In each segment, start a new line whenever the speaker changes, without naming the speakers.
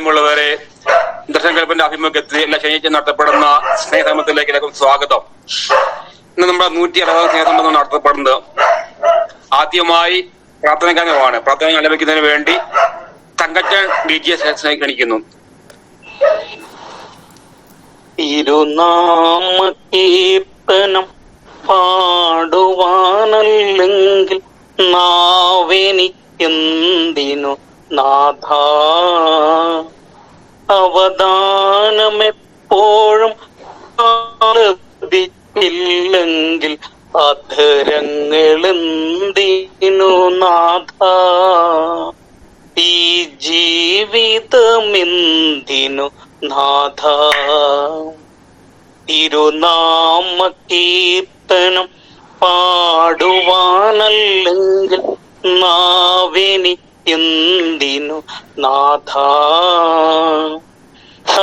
പ്രിയമുള്ളവരെ, ദർശനകൽപ്പന്റെ ആഭിമുഖ്യത്തിൽ എല്ലാ ശനിയാഴ്ച നടത്തപ്പെടുന്ന സ്നേഹസംഗമത്തിലേക്ക് എല്ലാവർക്കും സ്വാഗതം. ഇന്ന് നമ്മുടെ 160 സ്നേഹസംഗമം നടത്തപ്പെടുന്നത്. ആദ്യമായി പ്രാർത്ഥനാഗാനമാണ്. പ്രാർത്ഥന ആലപിക്കുന്നതിന് വേണ്ടി തങ്കച്ചൻ DJ ക്ഷണിക്കുന്നു.
ഇരുനാമ കീർത്തനം പാടുവാനല്ലെങ്കിൽ നാവെനിക്കെന്തിനു നാഥ, അവദാനമെപ്പോഴും ആലപിച്ചില്ലെങ്കിൽ അധരങ്ങളെന്തിനു നാഥ, ഈ ജീവിതമെന്തിനു നാഥ. തിരുനാമ കീർത്തനം പാടുവാനല്ലെങ്കിൽ നാവെനിക്കെന്തിനു നാഥ,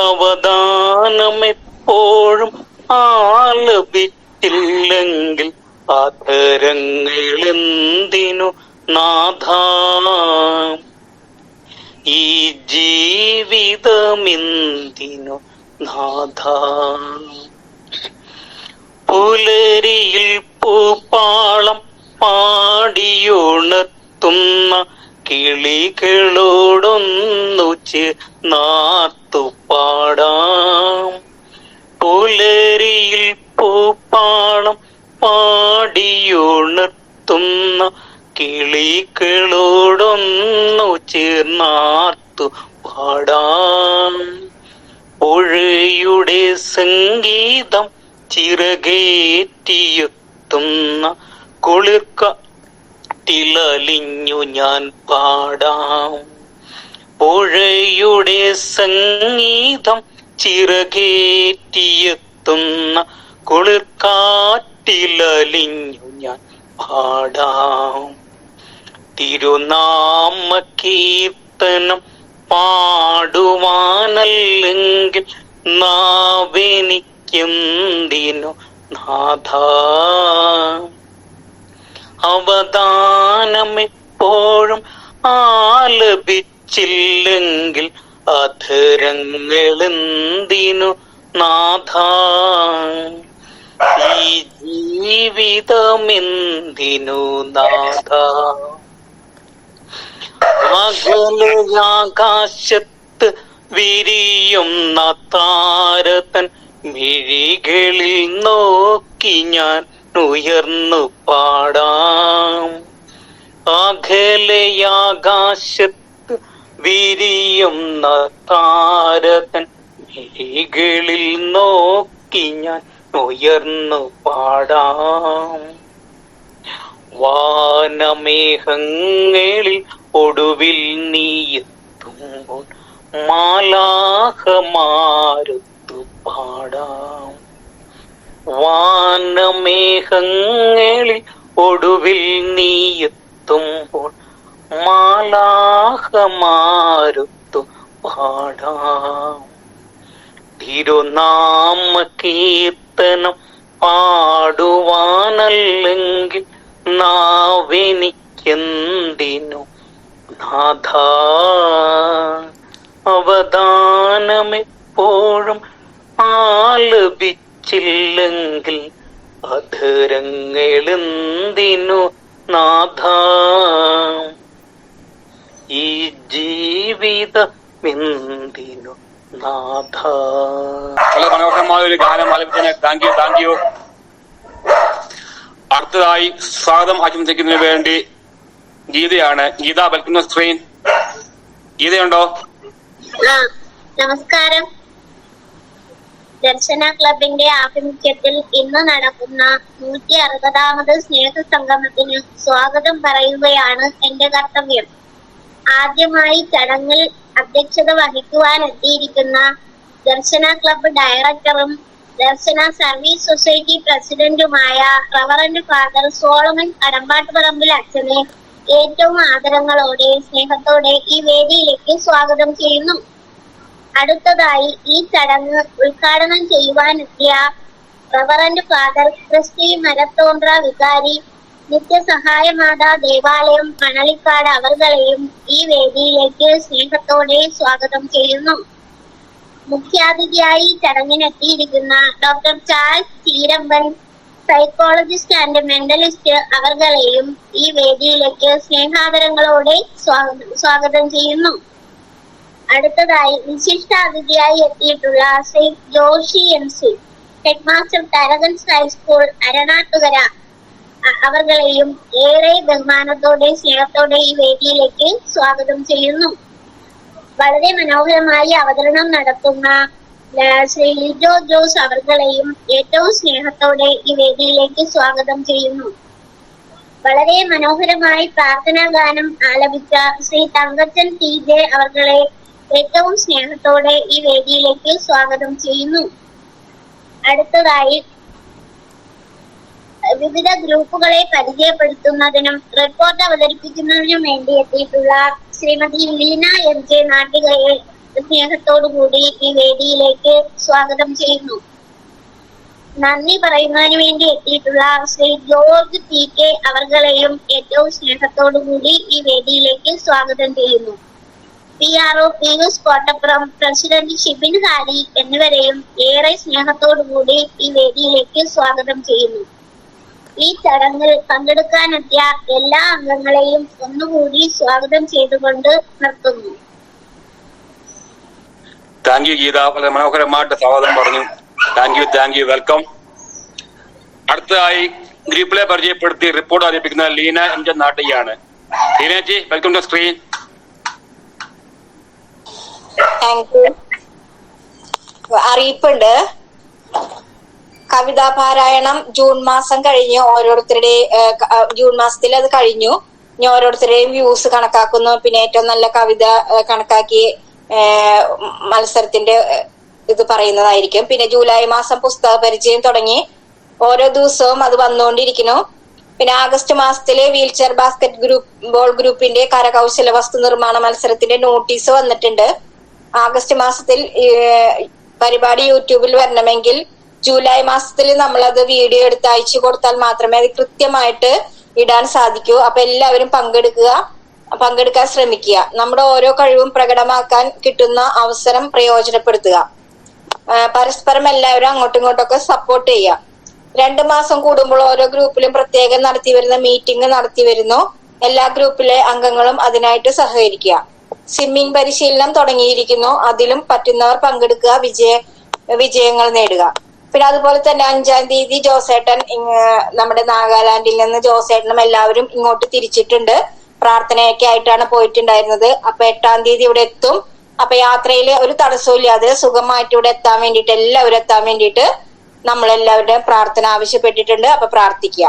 അവദാനമെപ്പോഴും ആലപിച്ചില്ലെങ്കിൽ അധരങ്ങളെന്തിനു നാഥ, ഈ ജീവിതമെന്തിനു നാഥ. പുലരിയിൽ പൂപ്പാളം പാടിയുണർത്തുന്ന കിളികളോടൊന്നു ചേർന്നാർത്തു പാടാം. പുലരിയിൽ പൂപ്പാളം പാടിയുണർത്തുന്ന കിളികളോടൊന്നു ചേർന്നാർത്തു പാടാം. പുഴയുടെ സംഗീതം ചിറകേറ്റിയെത്തുന്ന കുളിർക്കാറ്റിലലിഞ്ഞു ഞാൻ പാടാം. പുഴയുടെ സംഗീതം ചിറകേറ്റിയെത്തുന്ന കുളിർക്കാറ്റിലലിഞ്ഞു ഞാൻ പാടാം. തിരുനാമ കീർത്തനം പാടുവാനല്ലെങ്കിൽ നാവെനിക്കെന്തിനു നാഥ, അവദാനമെപ്പോഴും ആലപിച്ചില്ലെങ്കിൽ അധരങ്ങളെന്തിനു നാഥ, ഈ ജീവിതമെന്തിനു നാഥ. അകലയാകാശത്ത് വിരിയുന്ന താരതൻ മിഴികളിൽ നോക്കി ഞാൻ ഉയർന്നു പാടാം. അകലയാകാശത്ത് വിരിയുന്ന താരതൻ മിഴികളിൽ നോക്കി ഞാൻ ഉയർന്നു പാടാം. വാനമേഘങ്ങളിൽ ഒടുവിൽ നീയെത്തുമ്പോൾ മാലാഖമാരുത്തു പാടാം. വാനമേഘങ്ങളിൽ ഒടുവിൽ നീയെത്തുമ്പോൾ മാലാഖമാരുത്തു പാടാം. തിരുനാമ കീർത്തനം പാടുവാനല്ലെങ്കിൽ നാവെനിക്കെന്തിനു നാഥ, അവദാനമെപ്പോഴും ആലപിച്ചില്ലെങ്കിൽ അധരങ്ങളെന്തിനു നാഥ, ഈ ജീവിതമെന്തിനു നാഥ.
വളരെ മനോഹരമായ ഒരു ഗാനം ആലപിച്ചതിന് താങ്ക് യു. അടുത്തതായി സ്വാഗതം ആശംസിക്കുന്നതിന് വേണ്ടി ഗീതയാണ്. Geetha, welcome screen. ഗീതയുണ്ടോ?
നമസ്കാരം. ദർശന ക്ലബിന്റെ ആഭിമുഖ്യത്തിൽ ഇന്ന് നടക്കുന്ന 160ാമത് സ്നേഹസംഗമത്തിന് സ്വാഗതം പറയുകയാണ് എന്റെ കർത്തവ്യം. ആദ്യമായി ചടങ്ങിൽ അധ്യക്ഷത വഹിക്കുവാൻ എത്തിയിരിക്കുന്ന ദർശന ക്ലബ് ഡയറക്ടറും ദർശന സർവീസ് സൊസൈറ്റി പ്രസിഡന്റുമായ റവറന്റ് ഫാദർ സോളമൻ കടമ്പാട്ടുപറമ്പിൽ അച്ഛനെ ഏറ്റവും ആദരങ്ങളോടെ സ്നേഹത്തോടെ ഈ വേദിയിലേക്ക് സ്വാഗതം ചെയ്യുന്നു. അടുത്തതായി ഈ ചടങ്ങ് ഉദ്ഘാടനം ചെയ്യുവാനെത്തിയ റവറന്റ് ഫാദർ ക്രിസ്റ്റി മരത്തോണ്ട്ര വികാരി, നിത്യസഹായമാതാ ദേവാലയം മണലിക്കാട് അവർകളെയും ഈ വേദിയിലേക്ക് സ്നേഹത്തോടെ സ്വാഗതം ചെയ്യുന്നു. മുഖ്യാതിഥിയായി ചടങ്ങിനെത്തിയിരിക്കുന്ന doctor Charles Cheeramban, psychologist and mentalist അവർകളെയും ഈ വേദിയിലേക്ക് സ്നേഹാദരങ്ങളോടെ സ്വാഗതം ചെയ്യുന്നു. അടുത്തതായി വിശിഷ്ടാതിഥിയായി എത്തിയിട്ടുള്ള Shri Joshi MC, headmaster Tharakan's high school Aranattukara അവർകളെയും ഏറെ ബഹുമാനത്തോടെ സ്നേഹത്തോടെ ഈ വേദിയിലേക്ക് സ്വാഗതം ചെയ്യുന്നു. വളരെ മനോഹരമായി അവതരണം നടത്തുന്ന ശ്രീ ലിജോ ജോസ് അവർകളെയും ഏറ്റവും സ്നേഹത്തോടെ ഈ വേദിയിലേക്ക് സ്വാഗതം ചെയ്യുന്നു. വളരെ മനോഹരമായി പ്രാർത്ഥനാ ഗാനം ആലപിച്ച ശ്രീ തങ്കച്ചൻ TJ അവർകളെ ഏറ്റവും സ്നേഹത്തോടെ ഈ വേദിയിലേക്ക് സ്വാഗതം ചെയ്യുന്നു. അടുത്തതായി വിവിധ ഗ്രൂപ്പുകളെ പരിചയപ്പെടുത്തുന്നതിനും റിപ്പോർട്ട് അവതരിപ്പിക്കുന്നതിനും വേണ്ടി എത്തിയിട്ടുള്ള ശ്രീമതി ലീന MJ നാട്ടികയെ സ്നേഹത്തോടുകൂടി ഈ വേദിയിലേക്ക് സ്വാഗതം ചെയ്യുന്നു. നന്ദി പറയുന്നതിന് വേണ്ടി എത്തിയിട്ടുള്ള ശ്രീ ജോർജ് TK അവർകളെയും ഏറ്റവും സ്നേഹത്തോടുകൂടി ഈ വേദിയിലേക്ക് സ്വാഗതം ചെയ്യുന്നു. PRO Pius Kottappuram, president Shibin Harry എന്നിവരെയും ഏറെ സ്നേഹത്തോടുകൂടി ഈ വേദിയിലേക്ക് സ്വാഗതം ചെയ്യുന്നു. ഈ ചടങ്ങിൽ പങ്കെടുക്കാനെത്തിയ എല്ലാ അംഗങ്ങളെയും ഒന്നുകൂടി സ്വാഗതം ചെയ്തുകൊണ്ട് നിർത്തുന്നു.
താങ്ക് യു ഗീത, വളരെ മനോഹരമായിട്ട് സ്വാഗതം പറഞ്ഞു. Thank you, welcome. അടുത്തതായി ഗ്രൂപ്പിലെ പരിചയപ്പെടുത്തി റിപ്പോർട്ട് അവതരിപ്പിക്കുന്ന ലീന MJ നാട്ടിയാണ്. ലീനജി, welcome to screen.
Thank you. അറിയിപ്പുണ്ട്. കവിതാ പാരായണം ജൂൺ മാസം കഴിഞ്ഞു. ജൂൺ മാസത്തിൽ അത് കഴിഞ്ഞു. ഇനി ഓരോരുത്തരുടെയും വ്യൂസ് കണക്കാക്കുന്നു. പിന്നെ ഏറ്റവും നല്ല കവിത കണക്കാക്കി മത്സരത്തിന്റെ ഇത് പറയുന്നതായിരിക്കും. പിന്നെ ജൂലൈ മാസം പുസ്തക പരിചയം തുടങ്ങി. ഓരോ ദിവസവും അത് വന്നുകൊണ്ടിരിക്കുന്നു. പിന്നെ ആഗസ്റ്റ് മാസത്തില് വീൽചെയർ ബാസ്കറ്റ് ബോൾ ഗ്രൂപ്പിന്റെ കരകൗശല വസ്തു നിർമ്മാണ മത്സരത്തിന്റെ നോട്ടീസ് വന്നിട്ടുണ്ട്. ആഗസ്റ്റ് മാസത്തിൽ പരിപാടി യൂട്യൂബിൽ വരണമെങ്കിൽ ജൂലൈ മാസത്തിൽ നമ്മളത് വീഡിയോ എടുത്ത് അയച്ചു കൊടുത്താൽ മാത്രമേ അത് കൃത്യമായിട്ട് ഇടാൻ സാധിക്കൂ. അപ്പൊ എല്ലാവരും പങ്കെടുക്കാൻ ശ്രമിക്കുക. നമ്മുടെ ഓരോ കഴിവും പ്രകടമാക്കാൻ കിട്ടുന്ന അവസരം പ്രയോജനപ്പെടുത്തുക. പരസ്പരം എല്ലാവരും അങ്ങോട്ടും ഇങ്ങോട്ടൊക്കെ സപ്പോർട്ട് ചെയ്യുക. 2 മാസം കൂടുമ്പോൾ ഓരോ ഗ്രൂപ്പിലും പ്രത്യേകം നടത്തിവരുന്ന മീറ്റിംഗ് നടത്തിവരുന്നു. എല്ലാ ഗ്രൂപ്പിലെ അംഗങ്ങളും അതിനായിട്ട് സഹകരിക്കുക. സ്വിമ്മിംഗ് പരിശീലനം തുടങ്ങിയിരിക്കുന്നു. അതിലും പറ്റുന്നവർ പങ്കെടുക്കുക, വിജയങ്ങൾ നേടുക. പിന്നെ അതുപോലെ തന്നെ 5-ാം തീയതി ജോസേട്ടൻ, നമ്മുടെ നാഗാലാൻഡിൽ നിന്ന് ജോസേട്ടനും എല്ലാവരും ഇങ്ങോട്ട് തിരിച്ചിട്ടുണ്ട്. പ്രാർത്ഥനയൊക്കെ ആയിട്ടാണ് പോയിട്ടുണ്ടായിരുന്നത്. അപ്പൊ 8-ാം തീയതി ഇവിടെ എത്തും. അപ്പൊ യാത്രയിൽ ഒരു തടസ്സവും ഇല്ലാതെ സുഖമായിട്ട് ഇവിടെ എത്താൻ വേണ്ടിയിട്ട്, എല്ലാവരും എത്താൻ വേണ്ടിയിട്ട് നമ്മളെല്ലാവരുടെയും പ്രാർത്ഥന ആവശ്യപ്പെട്ടിട്ടുണ്ട്. അപ്പൊ പ്രാർത്ഥിക്കുക.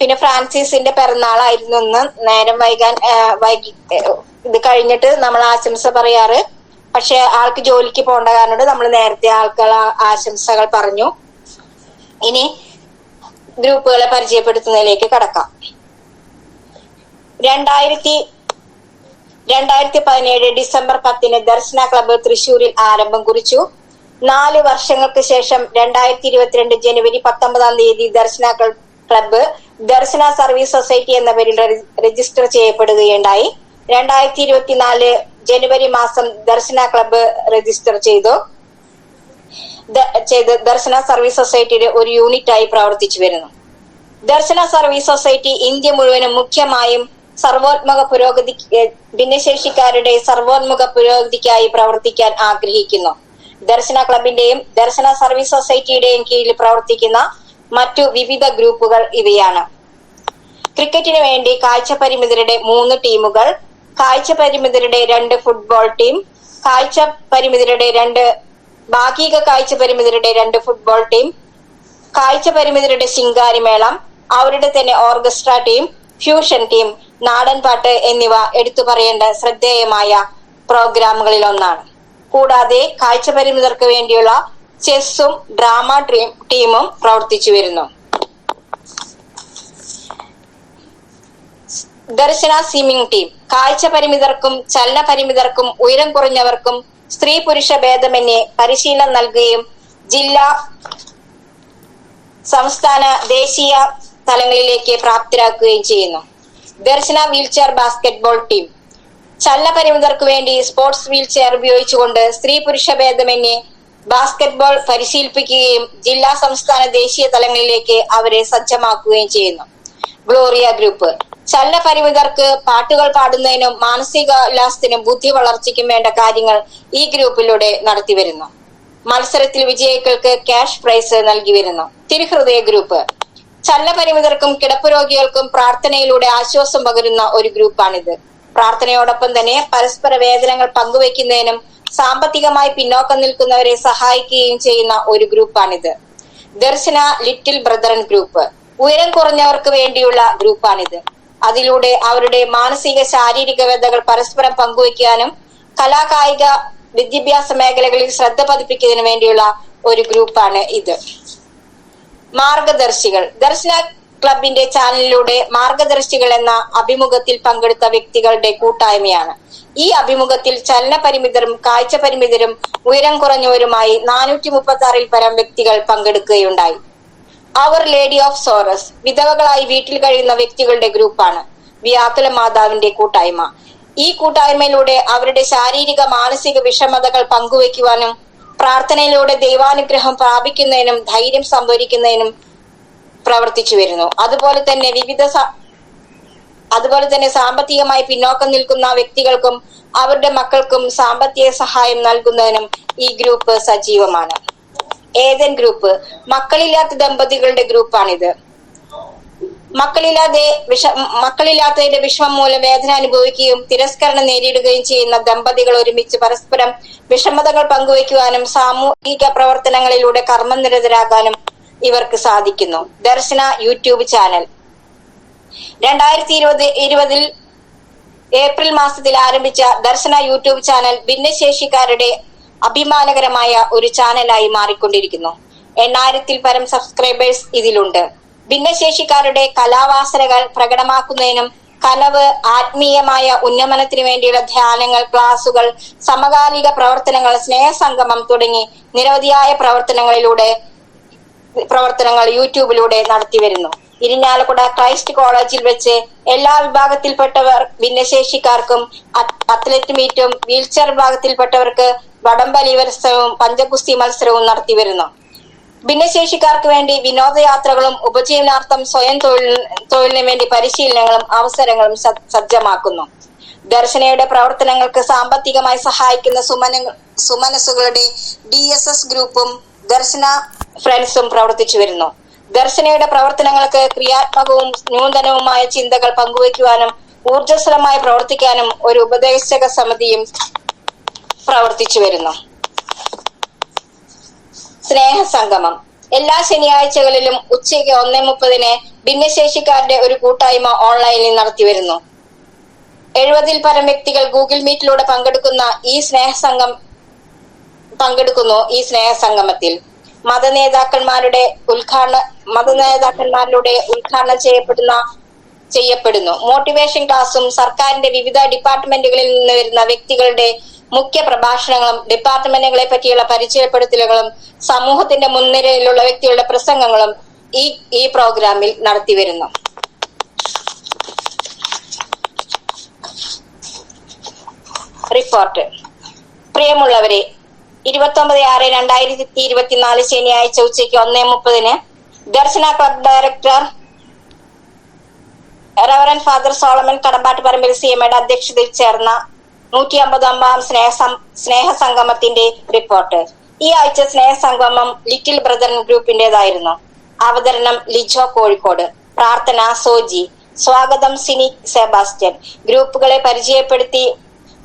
പിന്നെ ഫ്രാൻസിസിന്റെ പിറന്നാളായിരുന്നു ഇന്ന്. നേരം വൈകി ഇത് കഴിഞ്ഞിട്ട് നമ്മൾ ആശംസ പറയാറ്. പക്ഷെ ആൾക്ക് ജോലിക്ക് പോകേണ്ട കാരണം നമ്മൾ നേരത്തെ ആശംസകൾ പറഞ്ഞു. ഇനി ഗ്രൂപ്പുകളെ പരിചയപ്പെടുത്തുന്നതിലേക്ക് കടക്കാം. 2017 ഡിസംബർ 10 ദർശന ക്ലബ്ബ് തൃശ്ശൂരിൽ ആരംഭം കുറിച്ചു. 4 വർഷങ്ങൾക്ക് ശേഷം 2022 ജനുവരി 19 തീയതി ദർശന ക്ലബ്ബ് ദർശന സർവീസ് സൊസൈറ്റി എന്ന പേരിൽ രജിസ്റ്റർ ചെയ്യപ്പെടുകയുണ്ടായി. 2024 ജനുവരി മാസം ദർശന ക്ലബ്ബ് രജിസ്റ്റർ ചെയ്ത് ദർശന സർവീസ് സൊസൈറ്റിയുടെ ഒരു യൂണിറ്റായി പ്രവർത്തിച്ചു വരുന്നു. ദർശന സർവീസ് സൊസൈറ്റി ഇന്ത്യ മുഴുവനും മുഖ്യമായും ഭിന്നശേഷിക്കാരുടെ സർവോന്മുഖ പുരോഗതിക്കായി പ്രവർത്തിക്കാൻ ആഗ്രഹിക്കുന്നു. ദർശന ക്ലബിന്റെയും ദർശന സർവീസ് സൊസൈറ്റിയുടെയും കീഴിൽ പ്രവർത്തിക്കുന്ന മറ്റു വിവിധ ഗ്രൂപ്പുകൾ ഇവയാണ്. ക്രിക്കറ്റിന് വേണ്ടി കാഴ്ച പരിമിതരുടെ 3 ടീമുകൾ, കാഴ്ച പരിമിതരുടെ 2 ഫുട്ബോൾ ടീം, ഭാഗിക കാഴ്ച പരിമിതരുടെ 2 ഫുട്ബോൾ ടീം, കാഴ്ച പരിമിതരുടെ ശിങ്കാരിമേളം, അവരുടെ തന്നെ ഓർക്കസ്ട്ര ടീം, ഫ്യൂഷൻ ടീം, നാടൻ പാട്ട് എന്നിവ എടുത്തു പറയേണ്ട ശ്രദ്ധേയമായ പ്രോഗ്രാമുകളിൽ ഒന്നാണ്. കൂടാതെ കാഴ്ച പരിമിതർക്ക് വേണ്ടിയുള്ള ചെസ്സും ഡ്രാമ ടീമും പ്രവർത്തിച്ചു വരുന്നു. ദർശന സ്വിമ്മിംഗ് ടീം കാഴ്ച പരിമിതർക്കും ചലന പരിമിതർക്കും ഉയരം കുറഞ്ഞവർക്കും സ്ത്രീ പുരുഷ ഭേദമന്യേ പരിശീലനം നൽകുകയും ജില്ലാ, സംസ്ഥാന, ദേശീയ തലങ്ങളിലേക്ക് പ്രാപ്തരാക്കുകയും ചെയ്യുന്നു. ദർശന വീൽചെയർ ബാസ്കറ്റ്ബോൾ ടീം ചലനപരിമിതർക്ക് വേണ്ടി സ്പോർട്സ് വീൽചെയർ ഉപയോഗിച്ചുകൊണ്ട് സ്ത്രീ പുരുഷ ഭേദമന്യേ ബാസ്കറ്റ്ബോൾ പരിശീലിപ്പിക്കുകയും ജില്ലാ സംസ്ഥാന ദേശീയ തലങ്ങളിലേക്ക് അവരെ സജ്ജമാക്കുകയും ചെയ്യുന്നു. ഗ്ലോറിയ ഗ്രൂപ്പ് ചലനപരിമിതർക്ക് പാട്ടുകൾ പാടുന്നതിനും മാനസിക ഉല്ലാസത്തിനും ബുദ്ധി വളർച്ചയ്ക്കും വേണ്ട കാര്യങ്ങൾ ഈ ഗ്രൂപ്പിലൂടെ നടത്തിവരുന്നു. മത്സരത്തിൽ വിജയികൾക്ക് ക്യാഷ് പ്രൈസ് നൽകി വരുന്നു. തിരുഹൃദയ ഗ്രൂപ്പ് ചലനപരിമിതർക്കും കിടപ്പ് രോഗികൾക്കും പ്രാർത്ഥനയിലൂടെ ആശ്വാസം പകരുന്ന ഒരു ഗ്രൂപ്പാണിത്. പ്രാർത്ഥനയോടൊപ്പം തന്നെ പരസ്പര വേദനകൾ പങ്കുവെക്കുന്നതിനും സാമ്പത്തികമായി പിന്നോക്കം നിൽക്കുന്നവരെ സഹായിക്കുകയും ചെയ്യുന്ന ഒരു ഗ്രൂപ്പാണിത്. ദർശന ലിറ്റിൽ ബ്രദറൻ ഗ്രൂപ്പ് ഉയരം കുറഞ്ഞവർക്ക് വേണ്ടിയുള്ള ഗ്രൂപ്പാണിത്. അതിലൂടെ അവരുടെ മാനസിക ശാരീരിക വ്യതകൾ പരസ്പരം പങ്കുവയ്ക്കാനും കലാകായിക വിദ്യാഭ്യാസ മേഖലകളിൽ ശ്രദ്ധ പതിപ്പിക്കുന്നതിന് വേണ്ടിയുള്ള ഒരു ഗ്രൂപ്പാണ് ഇത്. മാർഗദർശികൾ ദർശന ക്ലബിന്റെ ചാനലിലൂടെ മാർഗദർശികൾ എന്ന അഭിമുഖത്തിൽ പങ്കെടുത്ത വ്യക്തികളുടെ കൂട്ടായ്മയാണ്. ഈ അഭിമുഖത്തിൽ ചലന പരിമിതരും കാഴ്ച പരിമിതരും ഉയരം കുറഞ്ഞവരുമായി 436 പരം വ്യക്തികൾ പങ്കെടുക്കുകയുണ്ടായി. അവർ ലേഡി ഓഫ് സോറസ് വിധവകളായി വീട്ടിൽ കഴിയുന്ന വ്യക്തികളുടെ ഗ്രൂപ്പാണ്. വ്യാകുല മാതാവിന്റെ കൂട്ടായ്മ ഈ കൂട്ടായ്മയിലൂടെ അവരുടെ ശാരീരിക മാനസിക വിഷമതകൾ പങ്കുവെക്കുവാനും പ്രാർത്ഥനയിലൂടെ ദൈവാനുഗ്രഹം പ്രാപിക്കുന്നതിനും ധൈര്യം സംഭരിക്കുന്നതിനും പ്രവർത്തിച്ചു വരുന്നു. അതുപോലെ തന്നെ സാമ്പത്തികമായി പിന്നോക്കം നിൽക്കുന്ന വ്യക്തികൾക്കും അവരുടെ മക്കൾക്കും സാമ്പത്തിക സഹായം നൽകുന്നതിനും ഈ ഗ്രൂപ്പ് സജീവമാണ്. ഏദൻ ഗ്രൂപ്പ് മക്കളില്ലാത്ത ദമ്പതികളുടെ ഗ്രൂപ്പാണിത്. മക്കളില്ലാത്തതിന്റെ വിഷമം മൂലം വേദന അനുഭവിക്കുകയും തിരസ്കരണം നേരിടുകയും ചെയ്യുന്ന ദമ്പതികൾ ഒരുമിച്ച് പരസ്പരം വിഷമതകൾ പങ്കുവയ്ക്കുവാനും സാമൂഹിക പ്രവർത്തനങ്ങളിലൂടെ കർമ്മനിരതരാകാനും ഇവർക്ക് സാധിക്കുന്നു. ദർശന യൂട്യൂബ് ചാനൽ 2020 ഏപ്രിൽ മാസത്തിൽ ആരംഭിച്ച ദർശന യൂട്യൂബ് ചാനൽ ഭിന്നശേഷിക്കാരുടെ അഭിമാനകരമായ ഒരു ചാനലായി മാറിക്കൊണ്ടിരിക്കുന്നു. 8000 പരം സബ്സ്ക്രൈബേഴ്സ് ഇതിലുണ്ട്. ഭിന്നശേഷിക്കാരുടെ കലാവാസനകൾ പ്രകടമാക്കുന്നതിനും കനവ്, ആത്മീയമായ ഉന്നമനത്തിനു വേണ്ടിയുള്ള ധ്യാനങ്ങൾ, ക്ലാസുകൾ, സമകാലിക പ്രവർത്തനങ്ങൾ, സ്നേഹസംഗമം തുടങ്ങി നിരവധിയായ പ്രവർത്തനങ്ങൾ യൂട്യൂബിലൂടെ നടത്തി വരുന്നു. ഇരിഞ്ഞാലക്കുട ക്രൈസ്റ്റ് കോളേജിൽ വെച്ച് എല്ലാ വിഭാഗത്തിൽപ്പെട്ടവർ ഭിന്നശേഷിക്കാർക്കും അത്ലറ്റ് മീറ്റും വീൽചെയർ വിഭാഗത്തിൽപ്പെട്ടവർക്ക് വടംവലി മത്സരവും പഞ്ചഗുസ്തി മത്സരവും നടത്തി വരുന്നു. ഭിന്നശേഷിക്കാർക്ക് വേണ്ടി വിനോദയാത്രകളും ഉപജീവനാർത്ഥം സ്വയം തൊഴിലിന് വേണ്ടി പരിശീലനങ്ങളും അവസരങ്ങളും സജ്ജമാക്കുന്നു. ദർശനയുടെ പ്രവർത്തനങ്ങൾക്ക് സാമ്പത്തികമായി സഹായിക്കുന്ന സുമനസുകളുടെ DSS ഗ്രൂപ്പും ദർശന ഫ്രണ്ട്സും പ്രവർത്തിച്ചു വരുന്നു. ദർശനയുടെ പ്രവർത്തനങ്ങൾക്ക് ക്രിയാത്മകവും നൂതനവുമായ ചിന്തകൾ പങ്കുവയ്ക്കുവാനും ഊർജ്ജസ്വലമായി പ്രവർത്തിക്കാനും ഒരു ഉപദേശക സമിതിയും പ്രവർത്തിച്ചു വരുന്നു. സ്നേഹസംഗമം എല്ലാ ശനിയാഴ്ചകളിലും ഉച്ചയ്ക്ക് 1:30 ഭിന്നശേഷിക്കാരുടെ ഒരു കൂട്ടായ്മ ഓൺലൈനിൽ നടത്തി വരുന്നു. 70 പരം വ്യക്തികൾ ഗൂഗിൾ മീറ്റിലൂടെ പങ്കെടുക്കുന്ന ഈ സ്നേഹസംഗമത്തിൽ മതനേതാക്കന്മാരിലൂടെ ഉദ്ഘാടനം ചെയ്യപ്പെടുന്നു. മോട്ടിവേഷൻ ക്ലാസും സർക്കാരിന്റെ വിവിധ ഡിപ്പാർട്ട്മെന്റുകളിൽ നിന്ന് വരുന്ന വ്യക്തികളുടെ മുഖ്യ പ്രഭാഷണങ്ങളും ഡിപ്പാർട്ട്മെന്റുകളെ പറ്റിയുള്ള പരിചയപ്പെടുത്തലുകളും സമൂഹത്തിന്റെ മുൻനിരയിലുള്ള വ്യക്തികളുടെ പ്രസംഗങ്ങളും ഈ പ്രോഗ്രാമിൽ നടത്തി വരുന്നു. റിപ്പോർട്ട്. പ്രിയമുള്ളവരെ, 29/6/2024 ശനിയാഴ്ച ഉച്ചയ്ക്ക് 1:30 Darshana club director reverend father Solomon Kadambattuparambil CMയുടെ അധ്യക്ഷതയിൽ ചേർന്ന 159ാം സ്നേഹസംഗമത്തിന്റെ റിപ്പോർട്ട്. ഈ ആഴ്ച സ്നേഹസംഗമം ലിറ്റിൽ ബ്രദർ ഗ്രൂപ്പിന്റേതായിരുന്നു. അവതരണം ലിജോ കോഴിക്കോട്. പ്രാർത്ഥന സോജി. സ്വാഗതം സിനി സെബാസ്റ്റ്യൻ. ഗ്രൂപ്പുകളെ പരിചയപ്പെടുത്തി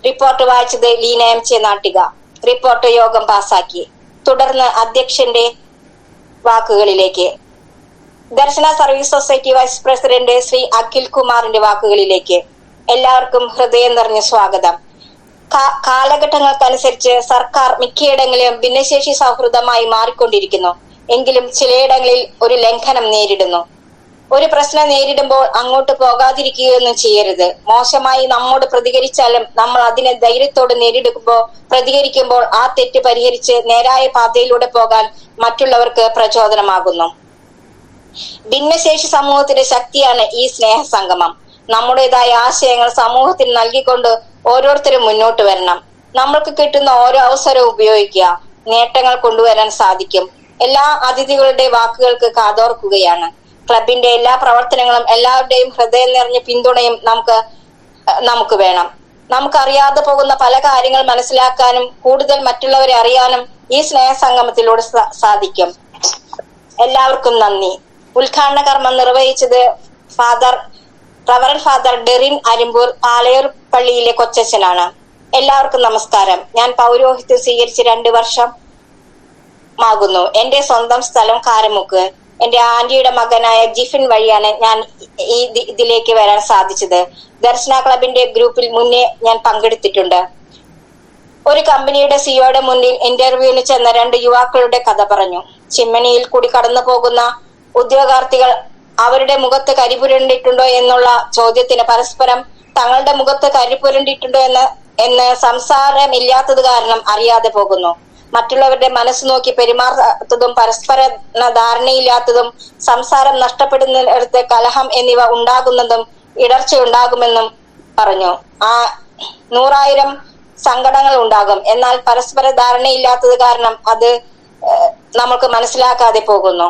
റിപ്പോർട്ട് വായിച്ചത് ലീന MC നാട്ടിക. റിപ്പോർട്ട് യോഗം പാസാക്കി. തുടർന്ന് അധ്യക്ഷന്റെ വാക്കുകളിലേക്ക്. Darshana service society vice president Shri Akhil കുമാറിന്റെ വാക്കുകളിലേക്ക്. എല്ലാവർക്കും ഹൃദയം നിറഞ്ഞ സ്വാഗതം. കാലഘട്ടങ്ങൾക്കനുസരിച്ച് സർക്കാർ മിക്കയിടങ്ങളിലും ഭിന്നശേഷി സൗഹൃദമായി മാറിക്കൊണ്ടിരിക്കുന്നു. എങ്കിലും ചിലയിടങ്ങളിൽ ഒരു ലംഘനം നേരിടുന്നു. ഒരു പ്രശ്നം നേരിടുമ്പോൾ അങ്ങോട്ട് പോകാതിരിക്കുകയൊന്നും ചെയ്യരുത്. മോശമായി നമ്മോട് പ്രതികരിച്ചാലും നമ്മൾ അതിനെ ധൈര്യത്തോട് പ്രതികരിക്കുമ്പോൾ ആ തെറ്റ് പരിഹരിച്ച് നേരായ പാതയിലൂടെ പോകാൻ മറ്റുള്ളവർക്ക് പ്രചോദനമാകുന്നു. ഭിന്നശേഷി സമൂഹത്തിന്റെ ശക്തിയാണ് ഈ സ്നേഹ സംഗമം. നമ്മുടേതായ ആശയങ്ങൾ സമൂഹത്തിന് നൽകിക്കൊണ്ട് ഓരോരുത്തരും മുന്നോട്ട് വരണം. നമ്മൾക്ക് കിട്ടുന്ന ഓരോ അവസരവും ഉപയോഗിക്കുക. നേട്ടങ്ങൾ കൊണ്ടുവരാൻ സാധിക്കും. എല്ലാ അതിഥികളുടെ വാക്കുകൾക്ക് കാതോർക്കുകയാണ്. ക്ലബിന്റെ എല്ലാ പ്രവർത്തനങ്ങളും എല്ലാവരുടെയും ഹൃദയം നിറഞ്ഞ പിന്തുണയും നമുക്ക് വേണം. നമുക്കറിയാതെ പോകുന്ന പല കാര്യങ്ങൾ മനസ്സിലാക്കാനും കൂടുതൽ മറ്റുള്ളവരെ അറിയാനും ഈ സ്നേഹ സംഗമത്തിലൂടെ സാധിക്കും. എല്ലാവർക്കും നന്ദി. ഉദ്ഘാടന കർമ്മം നിർവഹിച്ചത് റവറന്റ് ഫാദർ ഡെറിൻ അരിമ്പൂർ, പാലയൂർ പള്ളിയിലെ കൊച്ചച്ഛനാണ്. എല്ലാവർക്കും നമസ്കാരം. ഞാൻ പൗരോഹിത്യം സ്വീകരിച്ച് 2 വർഷമാകുന്നു. എന്റെ സ്വന്തം സ്ഥലം കാരമുക്ക്. എന്റെ ആന്റിയുടെ മകനായ ജിഫിൻ വഴിയാണ് ഞാൻ ഇതിലേക്ക് വരാൻ സാധിച്ചത്. ദർശന ക്ലബിന്റെ ഗ്രൂപ്പിൽ മുന്നേ ഞാൻ പങ്കെടുത്തിട്ടുണ്ട്. ഒരു കമ്പനിയുടെ സിഇഒയുടെ മുന്നിൽ ഇന്റർവ്യൂവിന് ചെന്ന 2 യുവാക്കളുടെ കഥ പറഞ്ഞു. ചിമ്മണിയിൽ കൂടി കടന്നു പോകുന്ന ഉദ്യോഗാർത്ഥികൾ അവരുടെ മുഖത്ത് കരിപുരണ്ടിട്ടുണ്ടോ എന്നുള്ള ചോദ്യത്തിന് പരസ്പരം തങ്ങളുടെ മുഖത്ത് കരിപുരണ്ടിട്ടുണ്ടോ എന്ന് സംസാരമില്ലാത്തത് കാരണം അറിയാതെ പോകുന്നു. മറ്റുള്ളവരുടെ മനസ്സ് നോക്കി പെരുമാറാത്തതും പരസ്പര ധാരണയില്ലാത്തതും സംസാരം നഷ്ടപ്പെടുന്നിടത്ത് കലഹം എന്നിവ ഉണ്ടാകുന്നതും ഇടർച്ച ഉണ്ടാകുമെന്നും പറഞ്ഞു. 100,000 സങ്കടങ്ങൾ ഉണ്ടാകും. എന്നാൽ പരസ്പര ധാരണയില്ലാത്തത് കാരണം അത് നമുക്ക് മനസ്സിലാക്കാതെ പോകുന്നു.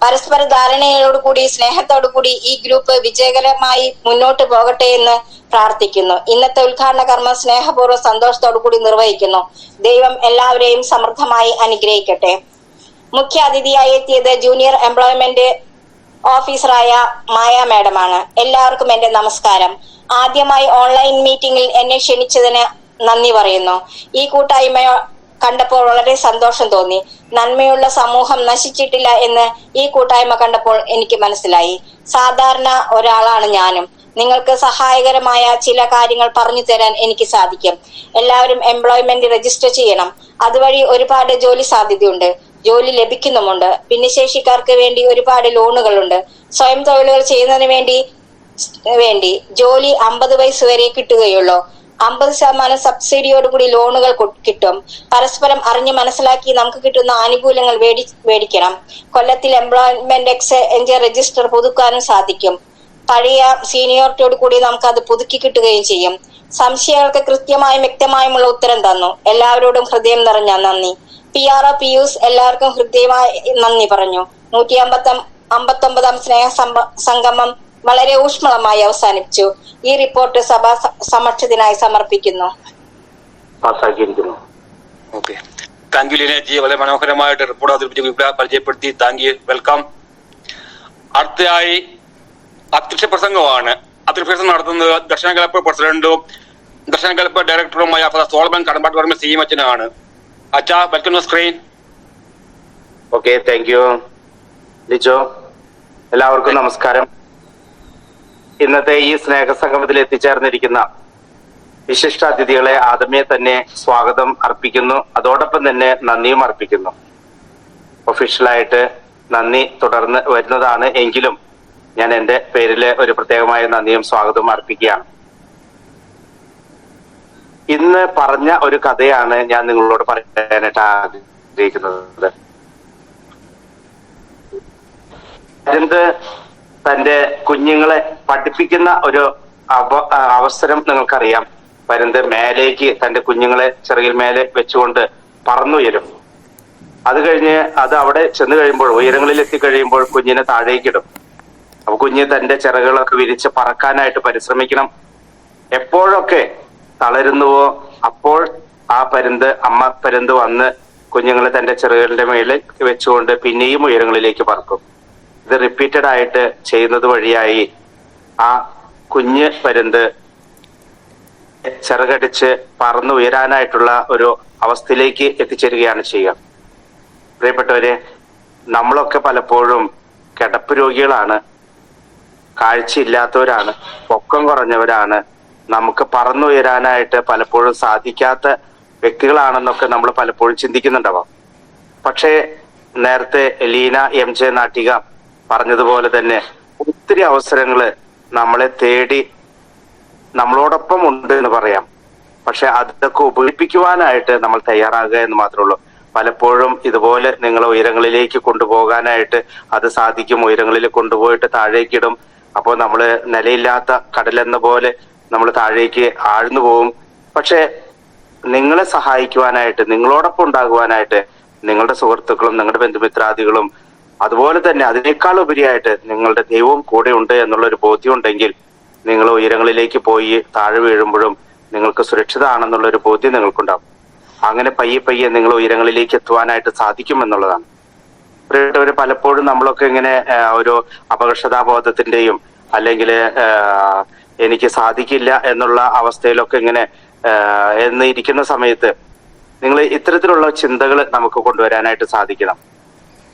പരസ്പര ധാരണയോടുകൂടി സ്നേഹത്തോടുകൂടി ഈ ഗ്രൂപ്പ് വിജയകരമായി മുന്നോട്ട് പോകട്ടെ എന്ന് പ്രാർത്ഥിക്കുന്നു. ഇന്നത്തെ ഉദ്ഘാടന കർമ്മം സ്നേഹപൂർവ്വം സന്തോഷത്തോടു കൂടി നിർവഹിക്കുന്നു. ദൈവം എല്ലാവരെയും സമൃദ്ധമായി അനുഗ്രഹിക്കട്ടെ. മുഖ്യ അതിഥിയായി എത്തിയത് ജൂനിയർ എംപ്ലോയ്മെന്റ് ഓഫീസറായ മായ മാഡമാണ്. എല്ലാവർക്കും എന്റെ നമസ്കാരം. ആദ്യമായി ഓൺലൈൻ മീറ്റിംഗിൽ എന്നെ ക്ഷണിച്ചതിന് നന്ദി പറയുന്നു. ഈ കൂട്ടായ്മ കണ്ടപ്പോൾ വളരെ സന്തോഷം തോന്നി. നന്മയുള്ള സമൂഹം നശിച്ചിട്ടില്ല എന്ന് ഈ കൂട്ടായ്മ കണ്ടപ്പോൾ എനിക്ക് മനസ്സിലായി. സാധാരണ ഒരാളാണ് ഞാനും. നിങ്ങൾക്ക് സഹായകരമായ ചില കാര്യങ്ങൾ പറഞ്ഞു തരാൻ എനിക്ക് സാധിക്കും. എല്ലാവരും എംപ്ലോയ്മെന്റ് രജിസ്റ്റർ ചെയ്യണം. അതുവഴി ഒരുപാട് ജോലി സാധ്യതയുണ്ട്. ജോലി ലഭിക്കുന്നുമുണ്ട്. ഭിന്നശേഷിക്കാർക്ക് വേണ്ടി ഒരുപാട് ലോണുകളുണ്ട്. സ്വയം തൊഴിലുകൾ ചെയ്യുന്നതിന് വേണ്ടി ജോലി 50 വയസ്സ് വരെ കിട്ടുകയുള്ളൂ. 50% സബ്സിഡിയോടുകൂടി ലോണുകൾ കിട്ടും. പരസ്പരം അറിഞ്ഞു മനസ്സിലാക്കി നമുക്ക് കിട്ടുന്ന ആനുകൂല്യങ്ങൾ മേടിക്കണം. കൊല്ലത്തിൽ എംപ്ലോയ്മെന്റ് എക്സ്ചേഞ്ച് രജിസ്റ്റർ പുതുക്കാനും സാധിക്കും. പഴയ സീനിയോറിറ്റിയോട് കൂടി നമുക്ക് അത് പുതുക്കി കിട്ടുകയും ചെയ്യും. സംശയങ്ങൾക്ക് കൃത്യമായും വ്യക്തമായുമുള്ള ഉത്തരം തന്നു. എല്ലാവരോടും ഹൃദയം നിറഞ്ഞ നന്ദി. PRO PUs എല്ലാവർക്കും ഹൃദയമായി നന്ദി പറഞ്ഞു. 159 സ്നേഹ സംഗമം വളരെ ഊഷ്മളമായി അവസാനിപ്പിച്ചു. ഈ റിപ്പോർട്ട് സഭാ സമക്ഷത്തിനായി സമർപ്പിക്കുന്നു.
ഓക്കെ, താങ്ക് യു ലീനജി. വളരെ മനോഹരമായിട്ട് റിപ്പോർട്ട് അവതരിപ്പിച്ച് പരിചയപ്പെടുത്തി. Thank you, welcome. അടുത്തയായി അധ്യക്ഷ പ്രസംഗമാണ്. അധ്യക്ഷ പ്രസംഗം നടത്തുന്നത് ദർശന ക്ലബ്ബ് പ്രസിഡന്റും ദർശന ക്ലബ്ബ് ഡയറക്ടറുമായ സോളമൻ കടമ്പാട്ട് വർമ്മ CM അച്ഛാ, welcome to screen.
Okay, thank you Lijo. എല്ലാവർക്കും നമസ്കാരം. ഇന്നത്തെ ഈ സ്നേഹസംഗമത്തിൽ എത്തിച്ചേർന്നിരിക്കുന്ന വിശിഷ്ടാതിഥികളെ ആദ്യമേ തന്നെ സ്വാഗതം അർപ്പിക്കുന്നു. അതോടൊപ്പം തന്നെ നന്ദിയും അർപ്പിക്കുന്നു. ഒഫീഷ്യലായിട്ട് നന്ദി തുടർന്ന് വരുന്നതാണ് എങ്കിലും ഞാൻ എൻ്റെ പേരില് ഒരു പ്രത്യേകമായ നന്ദിയും സ്വാഗതവും അർപ്പിക്കുകയാണ്. ഇന്ന് പറഞ്ഞ ഒരു കഥയാണ് ഞാൻ നിങ്ങളോട് പറയാനായിട്ട് ആഗ്രഹിക്കുന്നത്. എന്ത് തന്റെ കുഞ്ഞുങ്ങളെ പഠിപ്പിക്കുന്ന ഒരു അവസരം നിങ്ങൾക്കറിയാം. പരുന്ത് മേലേക്ക് തന്റെ കുഞ്ഞുങ്ങളെ ചിറകിൽ മേലെ വെച്ചുകൊണ്ട് പറന്നുയരും. അത് കഴിഞ്ഞ് അത് അവിടെ ചെന്ന് കഴിയുമ്പോൾ, ഉയരങ്ങളിൽ എത്തിക്കഴിയുമ്പോൾ കുഞ്ഞിനെ താഴേക്കിടും. അപ്പൊ കുഞ്ഞ് തന്റെ ചിറകുകളൊക്കെ വിരിച്ച് പറക്കാനായിട്ട് പരിശ്രമിക്കണം. എപ്പോഴൊക്കെ തളരുന്നുവോ അപ്പോൾ അമ്മ പരുന്ത് വന്ന് കുഞ്ഞുങ്ങളെ തന്റെ ചിറകുകളുടെ മേളിൽ വെച്ചുകൊണ്ട് പിന്നെയും ഉയരങ്ങളിലേക്ക് പറക്കും. ഇത് റിപ്പീറ്റഡ് ആയിട്ട് ചെയ്യുന്നത് വഴിയായി ആ കുഞ്ഞ് പരുന്ത് ചിറകടിച്ച് പറന്ന് ഉയരാനായിട്ടുള്ള ഒരു അവസ്ഥയിലേക്ക് എത്തിച്ചേരുകയാണ് ചെയ്യുക. പ്രിയപ്പെട്ടവരെ, നമ്മളൊക്കെ പലപ്പോഴും കിടപ്പ് രോഗികളാണ്, കാഴ്ചയില്ലാത്തവരാണ്, പൊക്കം കുറഞ്ഞവരാണ്, നമുക്ക് പറന്നുയരാനായിട്ട് പലപ്പോഴും സാധിക്കാത്ത വ്യക്തികളാണെന്നൊക്കെ നമ്മൾ പലപ്പോഴും ചിന്തിക്കുന്നുണ്ടാവാം. പക്ഷേ നേരത്തെ ലീന MJ നാട്ടിക പറഞ്ഞതുപോലെ തന്നെ ഒത്തിരി അവസരങ്ങള് നമ്മളെ തേടി നമ്മളോടൊപ്പം ഉണ്ട് എന്ന് പറയാം. പക്ഷെ അതൊക്കെ ഉപയോഗിപ്പിക്കുവാനായിട്ട് നമ്മൾ തയ്യാറാകുക എന്ന് മാത്രമേ ഉള്ളൂ. പലപ്പോഴും ഇതുപോലെ നിങ്ങളെ ഉയരങ്ങളിലേക്ക് കൊണ്ടുപോകാനായിട്ട് അത് സാധിക്കും. ഉയരങ്ങളിൽ കൊണ്ടുപോയിട്ട് താഴേക്കിടും. അപ്പോൾ നമ്മൾ നിലയില്ലാത്ത കടലെന്ന പോലെ നമ്മൾ താഴേക്ക് ആഴ്ന്നു പോവും. പക്ഷെ നിങ്ങളെ സഹായിക്കുവാനായിട്ട്, നിങ്ങളോടൊപ്പം ഉണ്ടാകുവാനായിട്ട് നിങ്ങളുടെ സുഹൃത്തുക്കളും നിങ്ങളുടെ ബന്ധുമിത്രാദികളും അതുപോലെ തന്നെ അതിനേക്കാൾ ഉപരിയായിട്ട് നിങ്ങളുടെ ദൈവവും കൂടെ ഉണ്ട് എന്നുള്ളൊരു ബോധ്യം ഉണ്ടെങ്കിൽ നിങ്ങൾ ഉയരങ്ങളിലേക്ക് പോയി താഴെ വീഴുമ്പോഴും നിങ്ങൾക്ക് സുരക്ഷിതമാണെന്നുള്ളൊരു ബോധ്യം നിങ്ങൾക്കുണ്ടാവും. അങ്ങനെ പയ്യെ നിങ്ങൾ ഉയരങ്ങളിലേക്ക് എത്തുവാനായിട്ട് സാധിക്കും എന്നുള്ളതാണ്. പ്രിയപ്പെട്ടവര്, പലപ്പോഴും നമ്മളൊക്കെ ഇങ്ങനെ ഒരു അപകർഷതാബോധത്തിന്റെയും അല്ലെങ്കിൽ എനിക്ക് സാധിക്കില്ല എന്നുള്ള അവസ്ഥയിലൊക്കെ ഇങ്ങനെ ഇരിക്കുന്ന സമയത്ത് നിങ്ങൾ ഇത്തരത്തിലുള്ള ചിന്തകൾ നമുക്ക് കൊണ്ടുവരാനായിട്ട് സാധിക്കണം.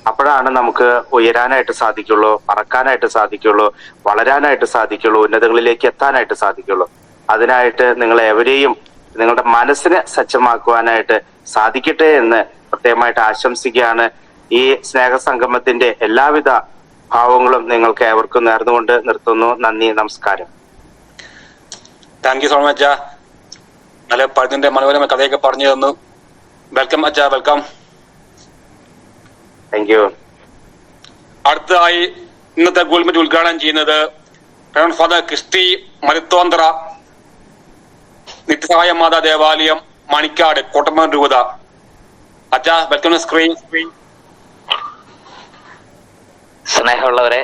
അപ്പോഴാണ് നമുക്ക് ഉയരാനായിട്ട് സാധിക്കുള്ളൂ, പറക്കാനായിട്ട് സാധിക്കുള്ളൂ, വളരാനായിട്ട് സാധിക്കുള്ളൂ, ഉന്നതങ്ങളിലേക്ക് എത്താനായിട്ട് സാധിക്കുള്ളൂ. അതിനായിട്ട് നിങ്ങൾ എവരെയും നിങ്ങളുടെ മനസ്സിനെ സജ്ജമാക്കുവാനായിട്ട് സാധിക്കട്ടെ എന്ന് പ്രത്യേകമായിട്ട് ആശംസിക്കുകയാണ്. ഈ സ്നേഹസംഗമത്തിന്റെ എല്ലാവിധ ഭാവങ്ങളും നിങ്ങൾക്ക് ഏവർക്കും നേർന്നുകൊണ്ട് നിർത്തുന്നു. നന്ദി, നമസ്കാരം.
താങ്ക് യു സോ മച്ച് അച്ഛാ. നല്ല പഴത്തിന്റെ മനോഹരമായ കഥയൊക്കെ പറഞ്ഞു തന്നു. വെൽക്കം അച്ഛാ, വെൽക്കം.
Thank U.
അടുത്തതായി ഇന്നത്തെ ഗൂഗിൾ മീറ്റ് ഉദ്ഘാടനം ചെയ്യുന്നത് ഫാദർ ക്രിസ്റ്റി മരുത്തോന്തറ, നിത്യസഹായ മാതാ ദേവാലയം, മണിക്കാട്, കോട്ടമൻ രൂപത. അച്ഛാ, വെൽക്കം സ്ക്രീൻ.
സ്നേഹമുള്ളവരെ,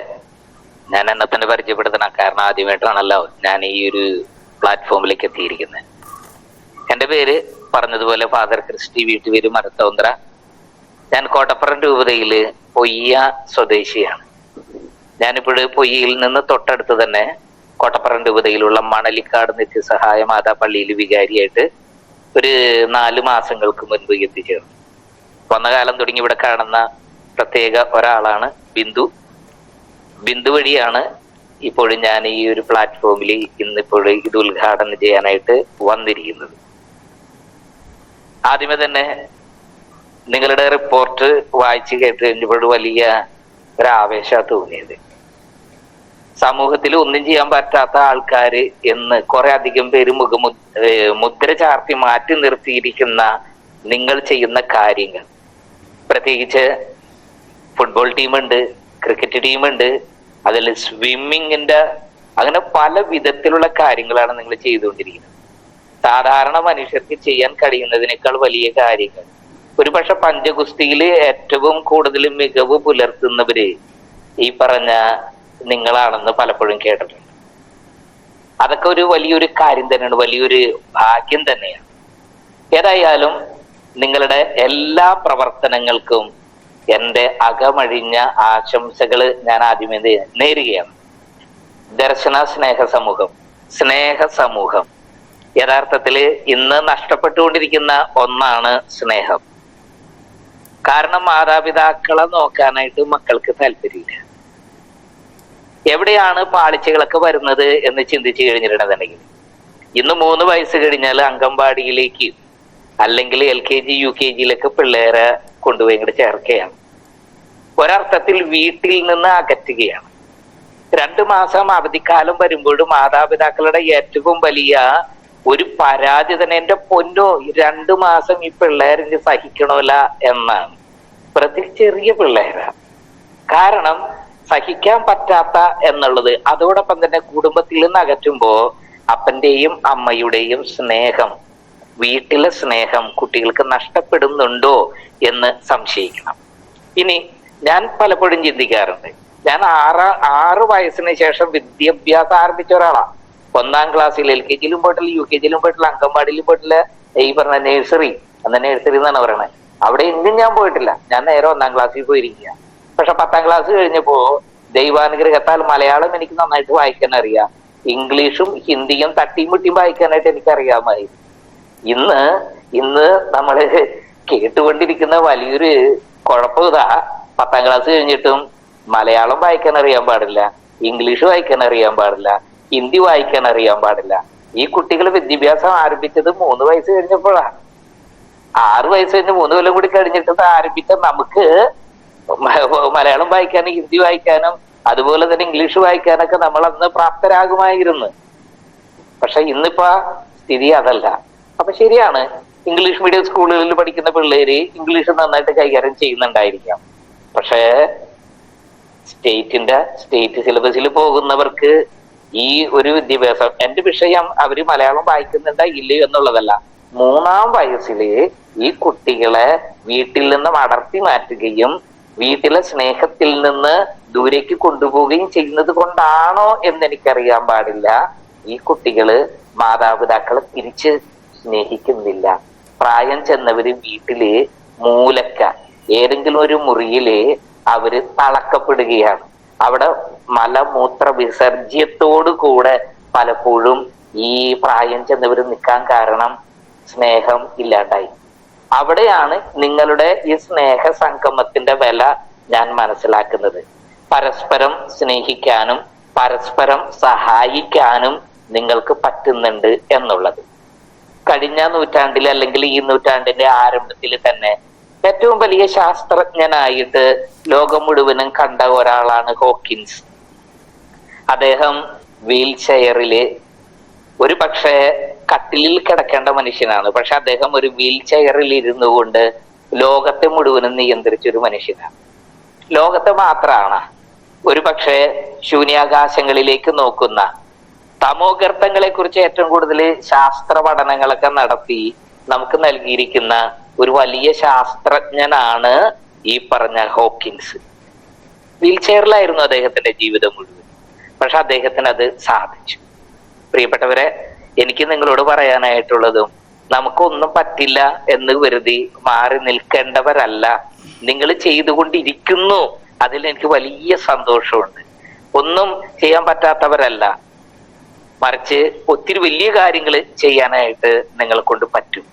ഞാൻ എന്നെ തന്നെ പരിചയപ്പെടുത്തണം. കാരണം ആദ്യമായിട്ടാണല്ലോ ഞാൻ ഈ ഒരു പ്ലാറ്റ്ഫോമിലേക്ക് എത്തിയിരിക്കുന്നത്. എന്റെ പേര് പറഞ്ഞതുപോലെ ഫാദർ ക്രിസ്റ്റി, വീട്ടുപേര് മരുത്തോന്തറ. ഞാൻ കോട്ടപ്പുറം രൂപതയില് പൊയ്യ സ്വദേശിയാണ്. ഞാനിപ്പോഴ് പൊയ്യയിൽ നിന്ന് തൊട്ടടുത്ത് തന്നെ കോട്ടപ്പുറം രൂപതയിലുള്ള മണലിക്കാട് നിത്യസഹായ മാതാ പള്ളിയിൽ വികാരിയായിട്ട് ഒരു 4 മാസങ്ങൾക്ക് മുൻപ് എത്തിച്ചേർന്നു. വന്ന കാലം തുടങ്ങി ഇവിടെ കാണുന്ന പ്രത്യേക ഒരാളാണ് ബിന്ദു വഴിയാണ് ഇപ്പോഴും ഞാൻ ഈ ഒരു പ്ലാറ്റ്ഫോമിൽ ഇന്നിപ്പോൾ ഇത് ഉദ്ഘാടനം ചെയ്യാനായിട്ട് വന്നിരിക്കുന്നത്. ആദ്യമേ തന്നെ നിങ്ങളുടെ റിപ്പോർട്ട് വായിച്ചു കേട്ട് കഴിഞ്ഞപ്പോൾ വലിയ ഒരാവേശമാണ് തോന്നിയത്. സമൂഹത്തിൽ ഒന്നും ചെയ്യാൻ പറ്റാത്ത ആൾക്കാര് എന്ന് കുറെ അധികം പേര് മുദ്ര ചാർത്തി മാറ്റി നിർത്തിയിരിക്കുന്ന നിങ്ങൾ ചെയ്യുന്ന കാര്യങ്ങൾ, പ്രത്യേകിച്ച് ഫുട്ബോൾ ടീമുണ്ട്, ക്രിക്കറ്റ് ടീമുണ്ട്, അതിൽ സ്വിമ്മിങ്ങിന്റെ, അങ്ങനെ പല വിധത്തിലുള്ള കാര്യങ്ങളാണ് നിങ്ങൾ ചെയ്തുകൊണ്ടിരിക്കുന്നത്. സാധാരണ മനുഷ്യർക്ക് ചെയ്യാൻ കഴിയുന്നതിനേക്കാൾ വലിയ കാര്യങ്ങൾ. ഒരു പക്ഷെ പഞ്ചഗുസ്തിയിൽ ഏറ്റവും കൂടുതൽ മികവ് പുലർത്തുന്നവര് ഈ പറഞ്ഞ നിങ്ങളാണെന്ന് പലപ്പോഴും കേട്ടിട്ടുണ്ട്. അതൊക്കെ ഒരു വലിയൊരു കാര്യം തന്നെയാണ്, വലിയൊരു ഭാഗ്യം തന്നെയാണ്. ഏതായാലും നിങ്ങളുടെ എല്ലാ പ്രവർത്തനങ്ങൾക്കും എൻ്റെ അകമഴിഞ്ഞ ആശംസകൾ ഞാൻ ആദ്യമേ നേരുകയാണ്. ദർശന സ്നേഹ സമൂഹം യഥാർത്ഥത്തില് ഇന്ന് നഷ്ടപ്പെട്ടുകൊണ്ടിരിക്കുന്ന ഒന്നാണ് സ്നേഹം. കാരണം മാതാപിതാക്കളെ നോക്കാനായിട്ട് മക്കൾക്ക് താല്പര്യമില്ല. എവിടെയാണ് പാളിച്ചകളൊക്കെ വരുന്നത് എന്ന് ചിന്തിച്ചു കഴിഞ്ഞിട്ടുണ്ടെന്നുണ്ടെങ്കിൽ, ഇന്ന് 3 വയസ്സ് കഴിഞ്ഞാൽ അംഗൻവാടിയിലേക്ക് അല്ലെങ്കിൽ LKG UKG പിള്ളേരെ കൊണ്ടുപോയി ഇങ്ങോട്ട് ചേർക്കുകയാണ്. ഒരർത്ഥത്തിൽ വീട്ടിൽ നിന്ന് അകറ്റുകയാണ്. 2 മാസം അവധിക്കാലം വരുമ്പോഴും മാതാപിതാക്കളുടെ ഏറ്റവും വലിയ ഒരു പരാതി തന്നെ, എന്റെ പൊന്നോ 2 മാസം ഈ പിള്ളേരിന് സഹിക്കണമല്ല എന്നാണ്. പ്രത്യേകിച്ച് ചെറിയ പിള്ളേരാ. കാരണം സഹിക്കാൻ പറ്റാത്ത എന്നുള്ളത്. അതോടൊപ്പം തന്നെ കുടുംബത്തിൽ നിന്ന് അകറ്റുമ്പോ അപ്പന്റെയും അമ്മയുടെയും സ്നേഹം, വീട്ടിലെ സ്നേഹം കുട്ടികൾക്ക് നഷ്ടപ്പെടുന്നുണ്ടോ എന്ന് സംശയിക്കണം. ഇനി ഞാൻ പലപ്പോഴും ചിന്തിക്കാറുണ്ട്, ഞാൻ 6 വയസ്സിന് ശേഷം വിദ്യാഭ്യാസം ആരംഭിച്ച ഒരാളാ. 1ാം ക്ലാസ്സിൽ LKG പോയിട്ടില്ല, UKG പോയിട്ടില്ല, അംഗൻവാടിയിൽ പോയിട്ടില്ല, ഈ പറഞ്ഞ നഴ്സറി എന്നാണ് പറയണത്, അവിടെ എങ്ങും ഞാൻ പോയിട്ടില്ല. ഞാൻ നേരെ 1ാം ക്ലാസ്സിൽ പോയിരിക്കുക. പക്ഷെ 10ാം ക്ലാസ് കഴിഞ്ഞപ്പോ ദൈവാനുഗ്രഹത്താൽ മലയാളം എനിക്ക് നന്നായിട്ട് വായിക്കാൻ അറിയാം, ഇംഗ്ലീഷും ഹിന്ദിയും തട്ടിയും മുട്ടിയും വായിക്കാനായിട്ട് എനിക്ക് അറിയാമായിരുന്നു. ഇന്ന് നമ്മള് കേട്ടുകൊണ്ടിരിക്കുന്ന വലിയൊരു കുഴപ്പം ഇതാ, 10ാം ക്ലാസ് കഴിഞ്ഞിട്ടും മലയാളം വായിക്കാൻ അറിയാൻ പാടില്ല, ഇംഗ്ലീഷ് വായിക്കാൻ അറിയാൻ പാടില്ല, ഹിന്ദി വായിക്കാൻ അറിയാൻ പാടില്ല. ഈ കുട്ടികൾ വിദ്യാഭ്യാസം ആരംഭിച്ചത് 3 വയസ്സ് കഴിഞ്ഞപ്പോഴാ. 6 വയസ്സ് കഴിഞ്ഞ് 3 കൊല്ലം കൂടി കഴിഞ്ഞിട്ട് ആരംഭിച്ച നമുക്ക് മലയാളം വായിക്കാനും ഹിന്ദി വായിക്കാനും അതുപോലെ തന്നെ ഇംഗ്ലീഷ് വായിക്കാനൊക്കെ നമ്മൾ അന്ന് പ്രാപ്തരാകുമായിരുന്നു. പക്ഷെ ഇന്നിപ്പോ സ്ഥിതി അതല്ല. അപ്പൊ ശരിയാണ്, ഇംഗ്ലീഷ് മീഡിയം സ്കൂളുകളിൽ പഠിക്കുന്ന പിള്ളേര് ഇംഗ്ലീഷ് നന്നായിട്ട് കൈകാര്യം ചെയ്യുന്നുണ്ടായിരിക്കാം. പക്ഷേ സ്റ്റേറ്റ് സിലബസിൽ പോകുന്നവർക്ക് ഈ ഒരു വിദ്യാഭ്യാസം, എന്റെ വിഷയം അവര് മലയാളം വായിക്കുന്നുണ്ടോ ഇല്ലയോ എന്നുള്ളതല്ല. 3-ാം വയസ്സില് ഈ കുട്ടികളെ വീട്ടിൽ നിന്ന് അടർത്തി മാറ്റുകയും വീട്ടിലെ സ്നേഹത്തിൽ നിന്ന് ദൂരേക്ക് കൊണ്ടുപോവുകയും ചെയ്യുന്നത് കൊണ്ടാണോ എന്ന് എനിക്കറിയാൻ പാടില്ല. ഈ കുട്ടികള് മാതാപിതാക്കളെ തിരിച്ച് സ്നേഹിക്കുന്നില്ല. പ്രായം ചെന്നവര് വീട്ടില് മൂലക്ക ഏതെങ്കിലും ഒരു മുറിയില് അവര് തളക്കപ്പെടുകയാണ്. അവിടെ മലമൂത്ര വിസർജ്യത്തോടു കൂടെ പലപ്പോഴും ഈ പ്രായം ചെന്നവര് നിൽക്കാൻ കാരണം സ്നേഹം ഇല്ലാണ്ടായി. അവിടെയാണ് നിങ്ങളുടെ ഈ സ്നേഹ സംഗമത്തിന്റെ വില ഞാൻ മനസ്സിലാക്കുന്നത്. പരസ്പരം സ്നേഹിക്കാനും പരസ്പരം സഹായിക്കാനും നിങ്ങൾക്ക് പറ്റുന്നുണ്ട് എന്നുള്ളത്. കഴിഞ്ഞ നൂറ്റാണ്ടിൽ അല്ലെങ്കിൽ ഈ നൂറ്റാണ്ടിന്റെ ആരംഭത്തിൽ തന്നെ ഏറ്റവും വലിയ ശാസ്ത്രജ്ഞനായിട്ട് ലോകം മുഴുവനും കണ്ട ഒരാളാണ് ഹോക്കിൻസ്. അദ്ദേഹം വീൽ ചെയറില്, ഒരു പക്ഷേ കട്ടിലിൽ കിടക്കേണ്ട മനുഷ്യനാണ്, പക്ഷെ അദ്ദേഹം ഒരു വീൽ ചെയറിൽ ഇരുന്നു കൊണ്ട് ലോകത്തെ മുഴുവനും നിയന്ത്രിച്ചൊരു മനുഷ്യനാണ്. ലോകത്തെ മാത്രമാണ് ഒരു പക്ഷേ ശൂന്യാകാശങ്ങളിലേക്ക് നോക്കുന്ന, തമോഗർത്തങ്ങളെ കുറിച്ച് ഏറ്റവും കൂടുതൽ ശാസ്ത്ര പഠനങ്ങളൊക്കെ നടത്തി നമുക്ക് നൽകിയിരിക്കുന്ന ഒരു വലിയ ശാസ്ത്രജ്ഞനാണ് ഈ പറഞ്ഞ ഹോക്കിൻസ്. വീൽ ചെയറിലായിരുന്നു അദ്ദേഹത്തിന്റെ ജീവിതം മുഴുവൻ, പക്ഷെ അദ്ദേഹത്തിന് അത് സാധിച്ചു. പ്രിയപ്പെട്ടവരെ, എനിക്ക് നിങ്ങളോട് പറയാനായിട്ടുള്ളതും, നമുക്കൊന്നും പറ്റില്ല എന്ന് കരുതി മാറി നിൽക്കേണ്ടവരല്ല. നിങ്ങൾ ചെയ്തുകൊണ്ടിരിക്കുന്നു, അതിൽ എനിക്ക് വലിയ സന്തോഷമുണ്ട്. ഒന്നും ചെയ്യാൻ പറ്റാത്തവരല്ല, മറിച്ച് ഒത്തിരി വലിയ കാര്യങ്ങൾ ചെയ്യാനായിട്ട് നിങ്ങളെ കൊണ്ട് പറ്റും.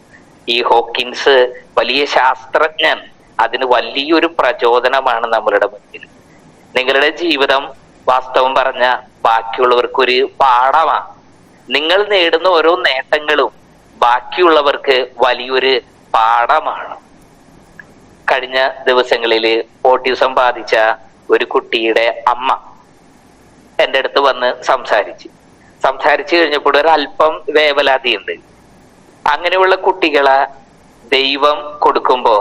ഈ ഹോക്കിൻസ് വലിയ ശാസ്ത്രജ്ഞൻ, അതിന് വലിയൊരു പ്രചോദനമാണ് നമ്മളുടെ മുന്നിൽ. നിങ്ങളുടെ ജീവിതം വാസ്തവം പറഞ്ഞ ബാക്കിയുള്ളവർക്കൊരു പാഠമാണ്. നിങ്ങൾ നേടുന്ന ഓരോ നേട്ടങ്ങളും ബാക്കിയുള്ളവർക്ക് വലിയൊരു പാഠമാണ്. കഴിഞ്ഞ ദിവസങ്ങളില് ഓട്ടിസം ബാധിച്ച ഒരു കുട്ടിയുടെ അമ്മ എൻ്റെ അടുത്ത് വന്ന് സംസാരിച്ചു കഴിഞ്ഞപ്പോൾ ഒരല്പം വേവലാതിയുണ്ട്. അങ്ങനെയുള്ള കുട്ടികളെ ദൈവം കൊടുക്കുമ്പോ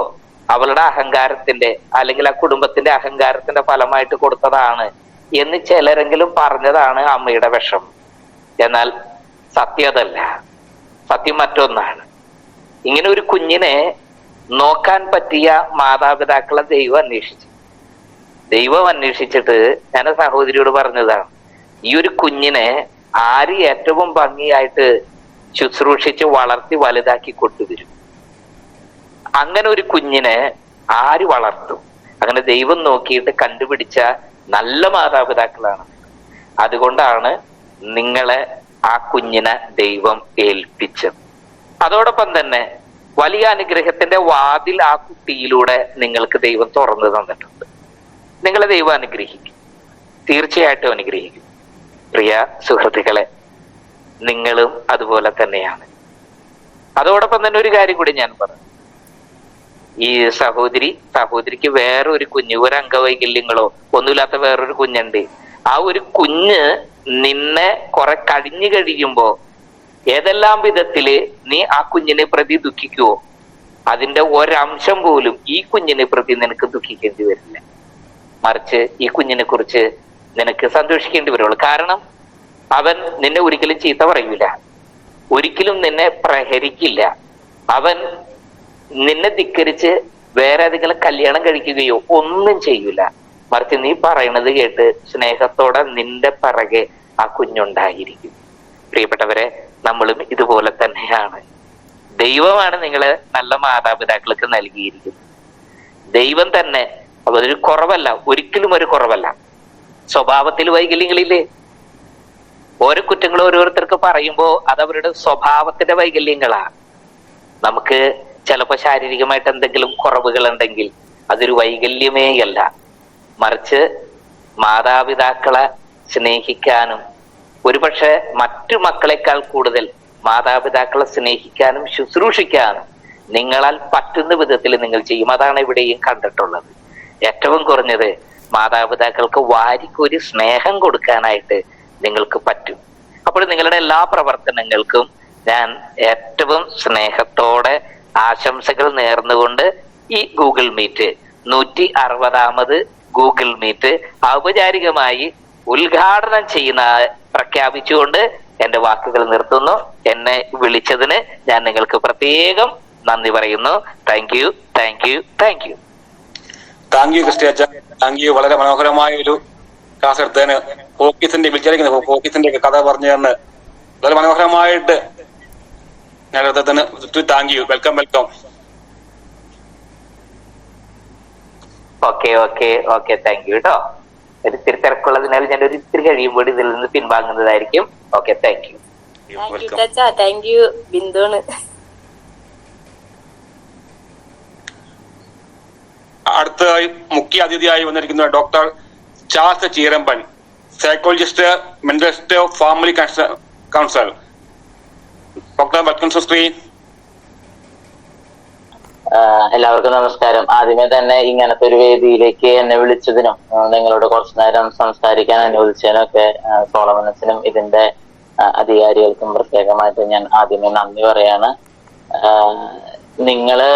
അവളുടെ അഹങ്കാരത്തിന്റെ അല്ലെങ്കിൽ ആ കുടുംബത്തിന്റെ അഹങ്കാരത്തിന്റെ ഫലമായിട്ട് കൊടുത്തതാണ് എന്ന് ചിലരെങ്കിലും പറഞ്ഞതാണ് അമ്മയുടെ വിഷമം. എന്നാൽ സത്യം അതല്ല, സത്യം മറ്റൊന്നാണ്. ഇങ്ങനെ ഒരു കുഞ്ഞിനെ നോക്കാൻ പറ്റിയ മാതാപിതാക്കളെ ദൈവം അന്വേഷിച്ചിട്ട് ഞാൻ സഹോദരിയോട് പറഞ്ഞതാണ്, ഈ ഒരു കുഞ്ഞിനെ ആര് ഏറ്റവും ഭംഗിയായിട്ട് ശുശ്രൂഷിച്ച് വളർത്തി വലുതാക്കി കൊണ്ടുവരും? അങ്ങനെ ഒരു കുഞ്ഞിനെ ആര് വളർത്തും? അങ്ങനെ ദൈവം നോക്കിയിട്ട് കണ്ടുപിടിച്ച നല്ല മാതാപിതാക്കളാണ്. അതുകൊണ്ടാണ് നിങ്ങളെ ആ കുഞ്ഞിനെ ദൈവം ഏൽപ്പിച്ചത്. അതോടൊപ്പം തന്നെ വലിയ അനുഗ്രഹത്തിന്റെ വാതിൽ ആ കുട്ടിയിലൂടെ നിങ്ങൾക്ക് ദൈവം തുറന്നു തന്നിട്ടുണ്ട്. നിങ്ങളെ ദൈവം അനുഗ്രഹിക്കും, തീർച്ചയായിട്ടും അനുഗ്രഹിക്കും. പ്രിയ സുഹൃത്തുക്കളെ, നിങ്ങളും അതുപോലെ തന്നെയാണ്. അതോടൊപ്പം തന്നെ ഒരു കാര്യം കൂടി ഞാൻ പറഞ്ഞു. ഈ സഹോദരിക്ക് വേറൊരു കുഞ്ഞ്, ഒരു അംഗവൈകല്യങ്ങളോ ഒന്നുമില്ലാത്ത വേറൊരു കുഞ്ഞുണ്ട്. ആ ഒരു കുഞ്ഞ് നിന്നെ കുറെ കഴിയുമ്പോ ഏതെല്ലാം വിധത്തില് നീ ആ കുഞ്ഞിനെ പ്രതി ദുഃഖിക്കുവോ, അതിന്റെ ഒരംശം പോലും ഈ കുഞ്ഞിനെ പ്രതി നിനക്ക് ദുഃഖിക്കേണ്ടി വരില്ല. മറിച്ച് ഈ കുഞ്ഞിനെ കുറിച്ച് നിനക്ക് സന്തോഷിക്കേണ്ടി വരുള്ളൂ. കാരണം അവൻ നിന്നെ ഒരിക്കലും ചീത്ത പറയൂല, ഒരിക്കലും നിന്നെ പ്രഹരിക്കില്ല, അവൻ നിന്നെ ധിക്കരിച്ച് വേറെ ഏതെങ്കിലും കല്യാണം കഴിക്കുകയോ ഒന്നും ചെയ്യൂല. മറിച്ച് നീ പറയണത് കേട്ട് സ്നേഹത്തോടെ നിന്റെ പിറകെ ആ കുഞ്ഞുണ്ടായിരിക്കും. പ്രിയപ്പെട്ടവരെ, നമ്മളും ഇതുപോലെ തന്നെയാണ്. ദൈവമാണ് നിങ്ങളെ നല്ല മാതാപിതാക്കൾക്ക് നൽകിയിരിക്കുന്നത്. ദൈവം തന്നെ, അതൊരു കുറവല്ല, ഒരിക്കലും ഒരു കുറവല്ല. സ്വഭാവത്തിൽ വൈകല്യങ്ങളില്ലേ? ഓരോ കുറ്റങ്ങൾ ഓരോരുത്തർക്ക് പറയുമ്പോ അത് അവരുടെ സ്വഭാവത്തിന്റെ വൈകല്യങ്ങളാണ്. നമുക്ക് ചിലപ്പോ ശാരീരികമായിട്ട് എന്തെങ്കിലും കുറവുകൾ ഉണ്ടെങ്കിൽ അതൊരു വൈകല്യമേ അല്ല, മറിച്ച് മാതാപിതാക്കളെ സ്നേഹിക്കാനും ഒരുപക്ഷെ മറ്റു മക്കളെക്കാൾ കൂടുതൽ മാതാപിതാക്കളെ സ്നേഹിക്കാനും ശുശ്രൂഷിക്കാനും നിങ്ങളാൽ പറ്റുന്ന വിധത്തിൽ നിങ്ങൾ ചെയ്യും. അതാണ് ഇവിടെയും കണ്ടിട്ടുള്ളത്. ഏറ്റവും കുറഞ്ഞത് മാതാപിതാക്കൾക്ക് വാരിക്കൊരു സ്നേഹം കൊടുക്കാനായിട്ട് നിങ്ങൾക്ക് പറ്റും. അപ്പോൾ നിങ്ങളുടെ എല്ലാ പ്രവർത്തനങ്ങൾക്കും ഞാൻ ഏറ്റവും സ്നേഹത്തോടെ ആശംസകൾ നേർന്നുകൊണ്ട് ഈ ഗൂഗിൾ മീറ്റ് 160ാമത് ഗൂഗിൾ മീറ്റ് ഔപചാരികമായി ഉദ്ഘാടനം ചെയ്യുന്ന പ്രഖ്യാപിച്ചുകൊണ്ട് എന്റെ വാക്കുകൾ നിർത്തുന്നു. എന്നെ വിളിച്ചതിന് ഞാൻ നിങ്ങൾക്ക് പ്രത്യേകം നന്ദി പറയുന്നു. Thank you, thank you, thank you.
Thank you Christy അച്ഛൻ, താങ്ക് യു. വളരെ മനോഹരമായ ഒരു ക്ലാസ് എടുത്തതിന്, പോക്കീസിന്റെ വിളിച്ചിരിക്കുന്ന പോക്കീസിന്റെ കഥ പറഞ്ഞു തന്ന് വളരെ മനോഹരമായിട്ട് ഞാൻ എടുത്തതിന് thank you. Welcome welcome.
Okay okay okay, thank U കേട്ടോ. ഒരു ഇത്തിരി തിരക്കുള്ളതിനാൽ ഞാൻ ഒരു ഇത്തിരി കഴിയുമ്പോൾ ഇതിൽ നിന്ന് പിൻവാങ്ങുന്നതായിരിക്കും. Okay, thank you.
Thank you ബിന്ദുണ്.
അടുത്തതായി മുഖ്യ അതിഥിയായി വന്നിരിക്കുന്ന doctor Charles Cheeramban, psychologist, mentalist of family council. Doctor welcome to screen.
എല്ലാവർക്കും നമസ്കാരം. ആദ്യമേ തന്നെ ഇങ്ങനത്തെ ഒരു വേദിയിലേക്ക് എന്നെ വിളിച്ചതിനും നിങ്ങളോട് കുറച്ചു നേരം സംസാരിക്കാൻ അനുവദിച്ചതിനും ഒക്കെ സോളമനസിനും ഇതിന്റെ അധികാരികൾക്കും പ്രത്യേകമായിട്ട് ഞാൻ ആദ്യമേ നന്ദി പറയാണ്. നിങ്ങള്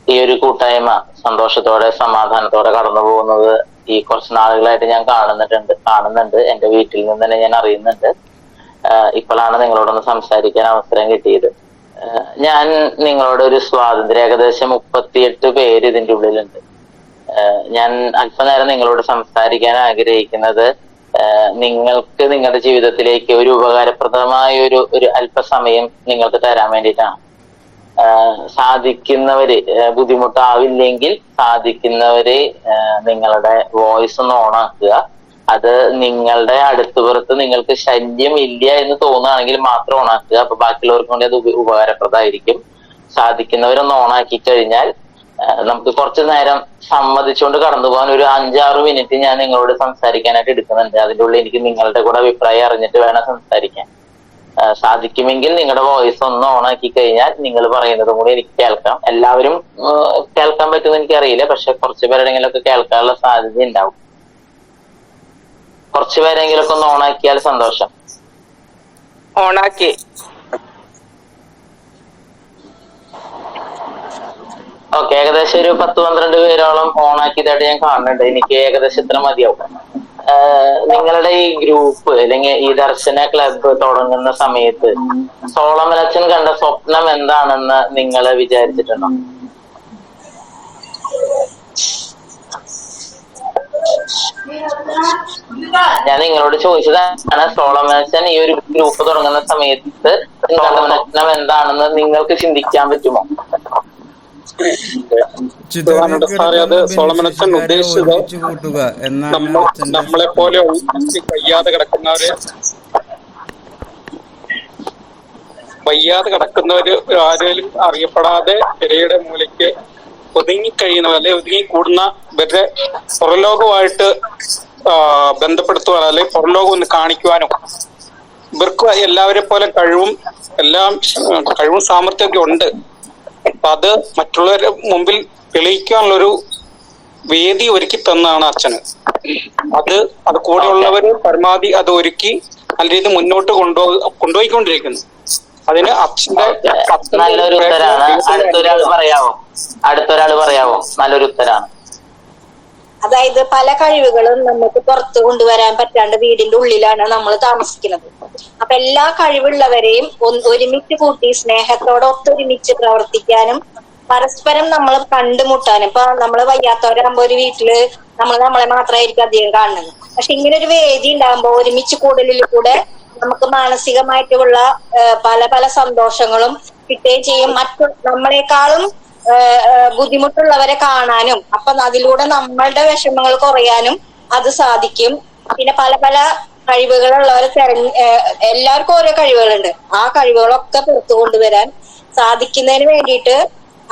ഈ ഒരു കൂട്ടായ്മ സന്തോഷത്തോടെ സമാധാനത്തോടെ കടന്നു പോകുന്നത് ഈ കുറച്ച് നാളുകളായിട്ട് ഞാൻ കാണുന്നുണ്ട്. എന്റെ വീട്ടിൽ നിന്ന് തന്നെ ഞാൻ അറിയുന്നുണ്ട്. ഇപ്പോഴാണ് നിങ്ങളോടൊന്ന് സംസാരിക്കാൻ അവസരം കിട്ടിയത്. ഞാൻ നിങ്ങളോട് ഒരു സ്വാതന്ത്ര്യം, ഏകദേശം 38 പേര് ഇതിന്റെ ഉള്ളിലുണ്ട്. ഞാൻ അല്പനേരം നിങ്ങളോട് സംസാരിക്കാൻ ആഗ്രഹിക്കുന്നത് നിങ്ങൾക്ക് നിങ്ങളുടെ ജീവിതത്തിലേക്ക് ഒരു ഉപകാരപ്രദമായ ഒരു അല്പസമയം നിങ്ങൾക്ക് തരാൻ വേണ്ടിയിട്ടാണ്. സാധിക്കുന്നവര്, ബുദ്ധിമുട്ടാവില്ലെങ്കിൽ സാധിക്കുന്നവര് നിങ്ങളുടെ വോയിസ് ഒന്ന് ഓണാക്കുക. അത് നിങ്ങളുടെ അടുത്തുപുറത്ത് നിങ്ങൾക്ക് ശല്യം ഇല്ല എന്ന് തോന്നുകയാണെങ്കിൽ മാത്രം ഓണാക്കുക. അപ്പൊ ബാക്കിയുള്ളവർക്ക് വേണ്ടി അത് ഉപകാരപ്രദമായിരിക്കും. സാധിക്കുന്നവരൊന്ന് ഓണാക്കി കഴിഞ്ഞാൽ നമുക്ക് കുറച്ചു നേരം സമ്മതിച്ചുകൊണ്ട് കടന്നു പോകാൻ ഒരു 5-6 മിനിറ്റ് ഞാൻ നിങ്ങളോട് സംസാരിക്കാനായിട്ട് എടുക്കുന്നുണ്ട്. അതിൻ്റെ ഉള്ളിൽ എനിക്ക് നിങ്ങളുടെ കൂടെ അഭിപ്രായം അറിഞ്ഞിട്ട് വേണം സംസാരിക്കാൻ. സാധിക്കുമെങ്കിൽ നിങ്ങളുടെ വോയിസ് ഒന്ന് ഓണാക്കി കഴിഞ്ഞാൽ നിങ്ങൾ പറയുന്നതും കൂടി എനിക്ക് കേൾക്കാം. എല്ലാവരും കേൾക്കാൻ പറ്റുമെന്ന് എനിക്കറിയില്ല, പക്ഷെ കുറച്ചു പേരെങ്കിലും ഒക്കെ കേൾക്കാനുള്ള സാധ്യത ഉണ്ടാവും. കുറച്ചു പേരെങ്കിലും ഒക്കെ ഒന്ന് ഓണാക്കിയാൽ സന്തോഷം.
ഓണാക്കി.
ഓക്കെ, ഏകദേശം ഒരു 10-12 പേരോളം ഓണാക്കിയതായിട്ട് ഞാൻ കാണുന്നുണ്ട്. എനിക്ക് ഏകദേശം ഇത്ര മതിയാവും. നിങ്ങളുടെ ഈ ഗ്രൂപ്പ് അല്ലെങ്കിൽ ഈ ദർശന ക്ലബ്ബ് തുടങ്ങുന്ന സമയത്ത് സോളമനച്ചൻ കണ്ട സ്വപ്നം എന്താണെന്ന് നിങ്ങൾ വിചാരിച്ചിട്ടുണ്ടോ? ഞാൻ നിങ്ങളോട് ചോദിച്ചതാണ്, സോളമനച്ചൻ ഈ ഒരു ഗ്രൂപ്പ് തുടങ്ങുന്ന സമയത്ത് സ്വപ്നം എന്താണെന്ന് നിങ്ങൾക്ക് ചിന്തിക്കാൻ പറ്റുമോ?
അത് സോളമനച്ചൻ ഉദ്ദേശിച്ചത് നമ്മളെ പോലെ വയ്യാതെ കിടക്കുന്നവര് ആരെങ്കിലും അറിയപ്പെടാതെ ഇരയുടെ മൂലയ്ക്ക് ഒതുങ്ങിക്കഴിയുന്നവർ, അല്ലെ ഒതുങ്ങിക്കൂടുന്ന ഇവരുടെ പുറലോകമായിട്ട് ബന്ധപ്പെടുത്തുവാൻ, അല്ലെ പുറലോകം ഒന്ന് കാണിക്കുവാനും, ഇവർക്ക് എല്ലാവരെ പോലെ കഴിവും സാമർത്ഥ്യമൊക്കെ ഉണ്ട്. അപ്പൊ അത് മറ്റുള്ളവരുടെ മുമ്പിൽ തെളിയിക്കാനുള്ളൊരു വേദി ഒരുക്കി തന്നാണ് അച്ഛന്. അത് കൂടെയുള്ളവര് പരമാവധി അത് ഒരുക്കി നല്ല രീതിയിൽ മുന്നോട്ട് കൊണ്ടുപോയിക്കൊണ്ടിരിക്കുന്നു. അതിന് അച്ഛന്റെ
നല്ലൊരു ഉത്തരാണ്. അടുത്തൊരാള് പറയാവോ? നല്ലൊരു ഉത്തരാണ്.
അതായത് പല കഴിവുകളും നമുക്ക് പുറത്തു കൊണ്ടുവരാൻ പറ്റാണ്ട് വീടിന്റെ ഉള്ളിലാണ് നമ്മൾ താമസിക്കുന്നത്. അപ്പൊ എല്ലാ കഴിവുള്ളവരെയും ഒരുമിച്ച് കൂട്ടി സ്നേഹത്തോടെ ഒത്തൊരുമിച്ച് പ്രവർത്തിക്കാനും പരസ്പരം നമ്മൾ കണ്ടുമുട്ടാനും. ഇപ്പൊ നമ്മള് വയ്യാത്തവരാകുമ്പോ ഒരു വീട്ടില് നമ്മളെ മാത്രമായിരിക്കും അധികം കാണുന്നത്. പക്ഷെ ഇങ്ങനെ ഒരു വേദി ഉണ്ടാകുമ്പോ ഒരുമിച്ച് കൂടലിൽ കൂടെ നമുക്ക് മാനസികമായിട്ടുള്ള പല സന്തോഷങ്ങളും കിട്ടുകയും ചെയ്യും. നമ്മളെക്കാളും ബുദ്ധിമുട്ടുള്ളവരെ കാണാനും അപ്പൊ അതിലൂടെ നമ്മളുടെ വിഷമങ്ങൾ കുറയാനും അത് സാധിക്കും. പിന്നെ പല കഴിവുകളുള്ളവരെ എല്ലാവർക്കും ഓരോ കഴിവുകളുണ്ട്. ആ കഴിവുകളൊക്കെ പുറത്തു കൊണ്ടുവരാൻ സാധിക്കുന്നതിന് വേണ്ടിയിട്ട്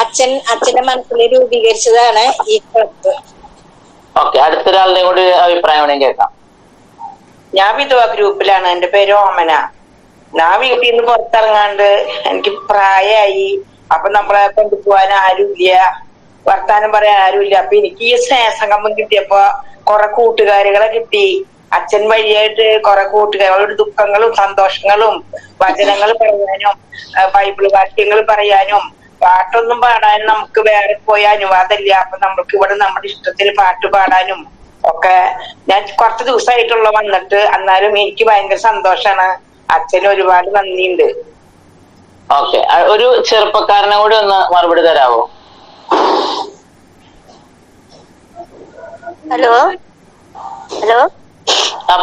അച്ഛന്റെ മനസ്സിൽ രൂപീകരിച്ചതാണ് ഈ ക്ലബ്ബ്.
ഓക്കെ, അടുത്തൊരാളുടെ കൂടി അഭിപ്രായം വേണമെങ്കിൽ കേൾക്കാം.
ഞാൻ വിധവ ഗ്രൂപ്പിലാണ്. എന്റെ പേര് ഓമന. ഞാൻ വീട്ടിൽ നിന്ന് പുറത്തിറങ്ങാണ്ട് എനിക്ക് പ്രായമായി. അപ്പൊ നമ്മളെ കൊണ്ടുപോകാൻ ആരുമില്ല, വർത്താനം പറയാൻ ആരുമില്ല. അപ്പൊ എനിക്ക് ഈ സ്നേഹസംഗമം കിട്ടിയപ്പോ കുറെ കൂട്ടുകാരികളെ കിട്ടി. അച്ഛൻ വഴിയായിട്ട് കുറെ കൂട്ടുകാരുടെ ദുഃഖങ്ങളും സന്തോഷങ്ങളും വചനങ്ങൾ പറയാനും ബൈബിൾ വാക്യങ്ങൾ പറയാനും പാട്ടൊന്നും പാടാൻ നമുക്ക് വേറെ പോയ അനുവാദമില്ല. അപ്പൊ നമുക്ക് ഇവിടെ നമ്മുടെ ഇഷ്ടത്തിന് പാട്ട് പാടാനും ഒക്കെ ഞാൻ കുറച്ച് ദിവസമായിട്ടുള്ള വന്നിട്ട്, എന്നാലും എനിക്ക് ഭയങ്കര സന്തോഷാണ്. അച്ഛന് ഒരുപാട് നന്ദിയുണ്ട്.
ഓക്കെ, ഒരു ചെറുപ്പക്കാരനെ കൂടി ഒന്ന് മറുപടി തരാവോ?
ഹലോ ഹലോ,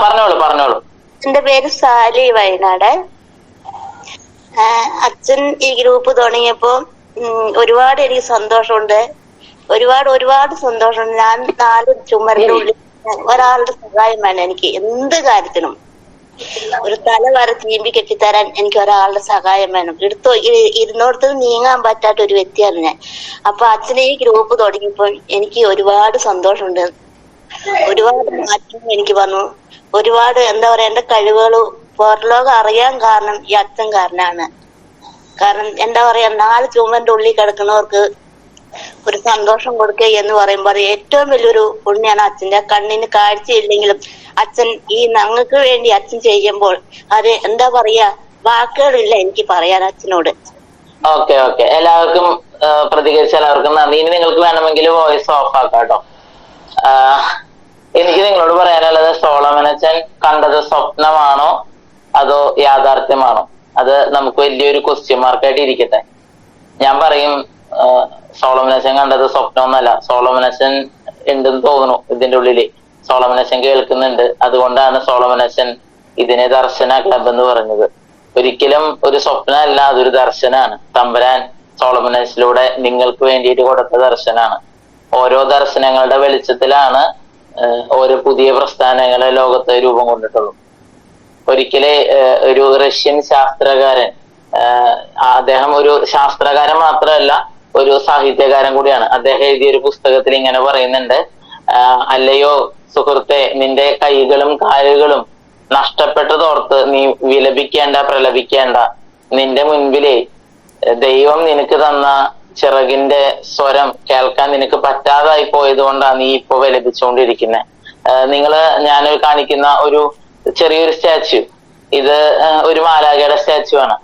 പറഞ്ഞോളൂ.
എന്റെ പേര് സാലി വയനാട്. അച്ഛൻ ഈ ഗ്രൂപ്പ് തുടങ്ങിയപ്പോ ഒരുപാട് എനിക്ക് സന്തോഷമുണ്ട്. ഒരുപാട് സന്തോഷമുണ്ട്. ഞാൻ 4 ചുമരിന്റെ ഉള്ളിൽ ഒരാളുടെ സഹായം വേണം എനിക്ക് എന്ത് കാര്യത്തിനും. ഒരു തല വരെ ചീമ്പി കെട്ടിത്തരാൻ എനിക്ക് ഒരാളുടെ സഹായം വേണം. ഇരുന്നോടത്ത് നീങ്ങാൻ പറ്റാത്ത ഒരു വ്യക്തിയാണ് ഞാൻ. അപ്പൊ അച്ഛനെ ഈ ഗ്രൂപ്പ് തുടങ്ങിയപ്പോൾ എനിക്ക് ഒരുപാട് സന്തോഷമുണ്ട്. ഒരുപാട് മാറ്റം എനിക്ക് വന്നു. ഒരുപാട് എന്താ പറയാ, എന്റെ കഴിവുകൾ പുറലോകം അറിയാൻ കാരണം ഈ അച്ഛൻ കാരനാണ്. കാരണം എന്താ പറയാ, 4 ചുമരിന്റെ ഉള്ളിൽ കിടക്കുന്നവർക്ക് ഒരു സന്തോഷം കൊടുക്കുക എന്ന് പറയുമ്പോൾ ഏറ്റവും വലിയൊരു പുണ്യാണ് അച്ഛന്റെ. കണ്ണിന് കാഴ്ചയില്ലെങ്കിലും അച്ഛൻ ഈ ഞങ്ങൾക്ക് വേണ്ടി അച്ഛൻ ചെയ്യുമ്പോൾ അത് എന്താ പറയാ, വാക്കുകളില്ല എനിക്ക് പറയാൻ അച്ഛനോട്.
ഓക്കെ, എല്ലാവർക്കും പ്രതികരിച്ച എല്ലാവർക്കും നന്ദി. ഇനി നിങ്ങൾക്ക് വേണമെങ്കിൽ വോയിസ് ഓഫ് ആക്കാം കേട്ടോ. എനിക്ക് നിങ്ങളോട് പറയാനുള്ളത്, സോളമൻ അച്ഛൻ കണ്ടത് സ്വപ്നമാണോ അതോ യാഥാർത്ഥ്യമാണോ? അത് നമുക്ക് വലിയൊരു ക്വസ്റ്റ്യൻ മാർക്കായിട്ട് ഇരിക്കട്ടെ. ഞാൻ പറയും, സോളമൻ അച്ഛൻ കണ്ടത് സ്വപ്നമൊന്നല്ല. സോളമൻ അച്ഛൻ ഉണ്ടെന്ന് തോന്നുന്നു ഇതിന്റെ ഉള്ളില്. സോളമൻ അച്ഛൻ കേൾക്കുന്നുണ്ട്. അതുകൊണ്ടാണ് സോളമൻ അച്ഛൻ ഇതിനെ ദർശന ക്ലബ് എന്ന് പറഞ്ഞത്. ഒരിക്കലും ഒരു സ്വപ്നമല്ല, അതൊരു ദർശനാണ്. തമ്പുരാൻ സോളമൻ അച്ഛനിലൂടെ നിങ്ങൾക്ക് വേണ്ടിയിട്ട് കൊടുത്ത ദർശനാണ്. ഓരോ ദർശനങ്ങളുടെ വെളിച്ചത്തിലാണ് ഓരോ പുതിയ പ്രസ്ഥാനങ്ങളെ ലോകത്ത് രൂപം കൊണ്ടിട്ടുള്ളൂ. ഒരിക്കലേ ഒരു റഷ്യൻ ശാസ്ത്രകാരൻ, അദ്ദേഹം ഒരു ശാസ്ത്രകാരൻ മാത്രമല്ല, ഒരു സാഹിത്യകാരൻ കൂടിയാണ്. അദ്ദേഹം എഴുതിയ ഒരു പുസ്തകത്തിൽ ഇങ്ങനെ പറയുന്നുണ്ട്, അല്ലയോ സുഹൃത്തെ, നിന്റെ കൈകളും കാലുകളും നഷ്ടപ്പെട്ടതോർത്ത് നീ വിലപിക്കേണ്ട, പ്രലപിക്കേണ്ട. നിന്റെ മുൻപിലെ ദൈവം നിനക്ക് തന്ന ചിറകിന്റെ സ്വരം കേൾക്കാൻ നിനക്ക് പറ്റാതായി പോയത് കൊണ്ടാണ് നീ ഇപ്പൊ വിലപിച്ചുകൊണ്ടിരിക്കുന്നത്. ഞാൻ കാണിക്കുന്ന ഒരു ചെറിയൊരു സ്റ്റാച്യു, ഇത് ഒരു മാലാഖയുടെ സ്റ്റാച്യു ആണ്.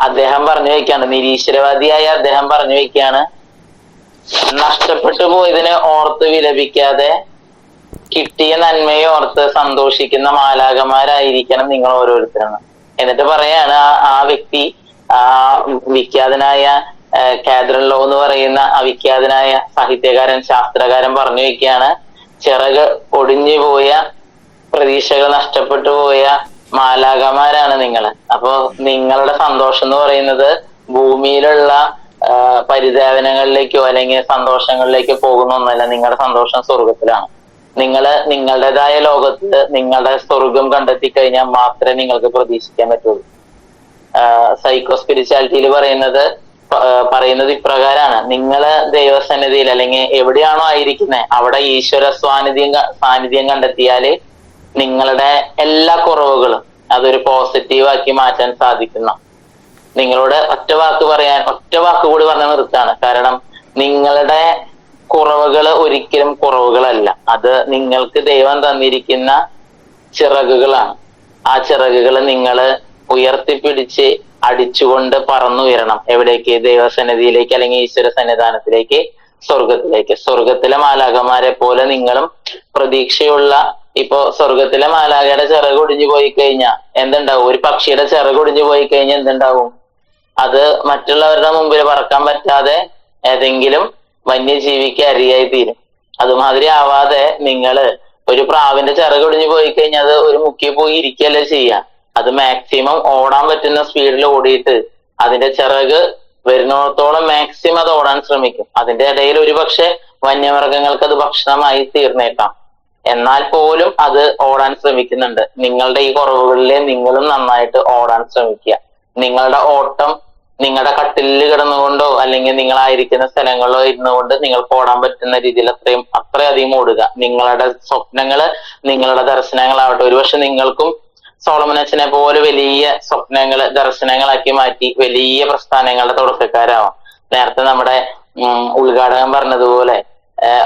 അദ്ദേഹം പറഞ്ഞു വയ്ക്കാണ്, നിരീശ്വരവാദിയായ അദ്ദേഹം പറഞ്ഞു വയ്ക്കാണ്, നഷ്ടപ്പെട്ടു പോയതിനെ ഓർത്ത് വിലപിക്കാതെ കിട്ടിയ നന്മയെ ഓർത്ത് സന്തോഷിക്കുന്ന മാലാഖമാരായിരിക്കണം നിങ്ങൾ ഓരോരുത്തരും. എന്നിട്ട് പറയാണ്, ആ വ്യക്തി, ആ വിഖ്യാതനായ കാതറിൻ ലോ എന്ന് പറയുന്ന അവിഖ്യാതനായ സാഹിത്യകാരൻ, ശാസ്ത്രകാരൻ പറഞ്ഞു വയ്ക്കുകയാണ്, ചിറക് ഒടിഞ്ഞു പോയ, പ്രതീക്ഷകൾ നഷ്ടപ്പെട്ടു പോയ മാലാഖമാരാണ് നിങ്ങള്. അപ്പൊ നിങ്ങളുടെ സന്തോഷം എന്ന് പറയുന്നത് ഭൂമിയിലുള്ള പരിദേവനങ്ങളിലേക്കോ അല്ലെങ്കിൽ സന്തോഷങ്ങളിലേക്കോ പോകുന്ന ഒന്നല്ല. നിങ്ങളുടെ സന്തോഷം സ്വർഗത്തിലാണ്. നിങ്ങളുടേതായ ലോകത്ത് നിങ്ങളുടെ സ്വർഗം കണ്ടെത്തി കഴിഞ്ഞാൽ മാത്രമേ നിങ്ങൾക്ക് പ്രതീക്ഷിക്കാൻ പറ്റുള്ളൂ. സൈക്കോ സ്പിരിച്വാലിറ്റിയിൽ പറയുന്നത് ഇപ്രകാരമാണ്, നിങ്ങള് ദൈവസന്നിധിയിൽ അല്ലെങ്കിൽ എവിടെയാണോ ആയിരിക്കുന്നത് അവിടെ ഈശ്വര സാന്നിധ്യം കണ്ടെത്തിയാല് നിങ്ങളുടെ എല്ലാ കുറവുകളും അതൊരു പോസിറ്റീവാക്കി മാറ്റാൻ സാധിക്കുന്ന. നിങ്ങളോട് ഒറ്റ വാക്ക് കൂടി പറഞ്ഞ നിർത്താണ്. കാരണം നിങ്ങളുടെ കുറവുകൾ ഒരിക്കലും കുറവുകളല്ല, അത് നിങ്ങൾക്ക് ദൈവം തന്നിരിക്കുന്ന ചിറകുകളാണ്. ആ ചിറകുകൾ നിങ്ങൾ ഉയർത്തിപ്പിടിച്ച് അടിച്ചുകൊണ്ട് പറന്നുയരണം. എവിടേക്ക്? ദൈവസന്നിധിയിലേക്ക് അല്ലെങ്കിൽ ഈശ്വര സന്നിധാനത്തിലേക്ക്, സ്വർഗത്തിലേക്ക്. സ്വർഗത്തിലെ മാലാഖമാരെ പോലെ നിങ്ങളും പ്രതീക്ഷയുള്ള, ഇപ്പോ സ്വർഗത്തിലെ മാലാഖയുടെ ചിറക് ഒടിഞ്ഞു പോയി കഴിഞ്ഞാൽ എന്തുണ്ടാവും? ഒരു പക്ഷിയുടെ ചിറക് ഒടിഞ്ഞു പോയി കഴിഞ്ഞാൽ എന്തുണ്ടാവും? അത് മറ്റുള്ളവരുടെ മുമ്പിൽ പറക്കാൻ പറ്റാതെ ഏതെങ്കിലും വന്യജീവിക്ക് അരിയായി തീരും. അതുമാതിരി ആവാതെ നിങ്ങള് ഒരു പ്രാവിന്റെ ചിറക് ഒടിഞ്ഞു പോയി കഴിഞ്ഞാൽ അത് ഒരു മുക്കി പോയി ഇരിക്കുകയല്ലേ ചെയ്യുക. അത് മാക്സിമം ഓടാൻ പറ്റുന്ന സ്പീഡിൽ ഓടിയിട്ട് അതിന്റെ ചിറക് വരുന്നിടത്തോളം മാക്സിമം അത് ഓടാൻ ശ്രമിക്കും. അതിന്റെ ഇടയിൽ ഒരുപക്ഷെ വന്യമൃഗങ്ങൾക്ക് അത് ഭക്ഷണമായി തീർന്നേക്കാം. എന്നാൽ പോലും അത് ഓടാൻ ശ്രമിക്കുന്നുണ്ട്. നിങ്ങളുടെ ഈ കുറവുകളിലെ നിങ്ങളും നന്നായിട്ട് ഓടാൻ ശ്രമിക്കുക. നിങ്ങളുടെ ഓട്ടം നിങ്ങളുടെ കട്ടിലിൽ കിടന്നുകൊണ്ടോ അല്ലെങ്കിൽ നിങ്ങളായിരിക്കുന്ന സ്ഥലങ്ങളിലോ ഇരുന്നുകൊണ്ട് നിങ്ങൾക്ക് ഓടാൻ പറ്റുന്ന രീതിയിൽ അത്രയധികം ഓടുക. നിങ്ങളുടെ സ്വപ്നങ്ങള്, നിങ്ങളുടെ ദർശനങ്ങളാവട്ടെ. ഒരുപക്ഷെ നിങ്ങൾക്കും സോളമൻ അച്ഛനെ പോലെ വലിയ സ്വപ്നങ്ങള് ദർശനങ്ങളാക്കി മാറ്റി വലിയ പ്രസ്ഥാനങ്ങളുടെ തുടക്കക്കാരാവാം. നേരത്തെ നമ്മുടെ ഉദ്ഘാടകൻ പറഞ്ഞതുപോലെ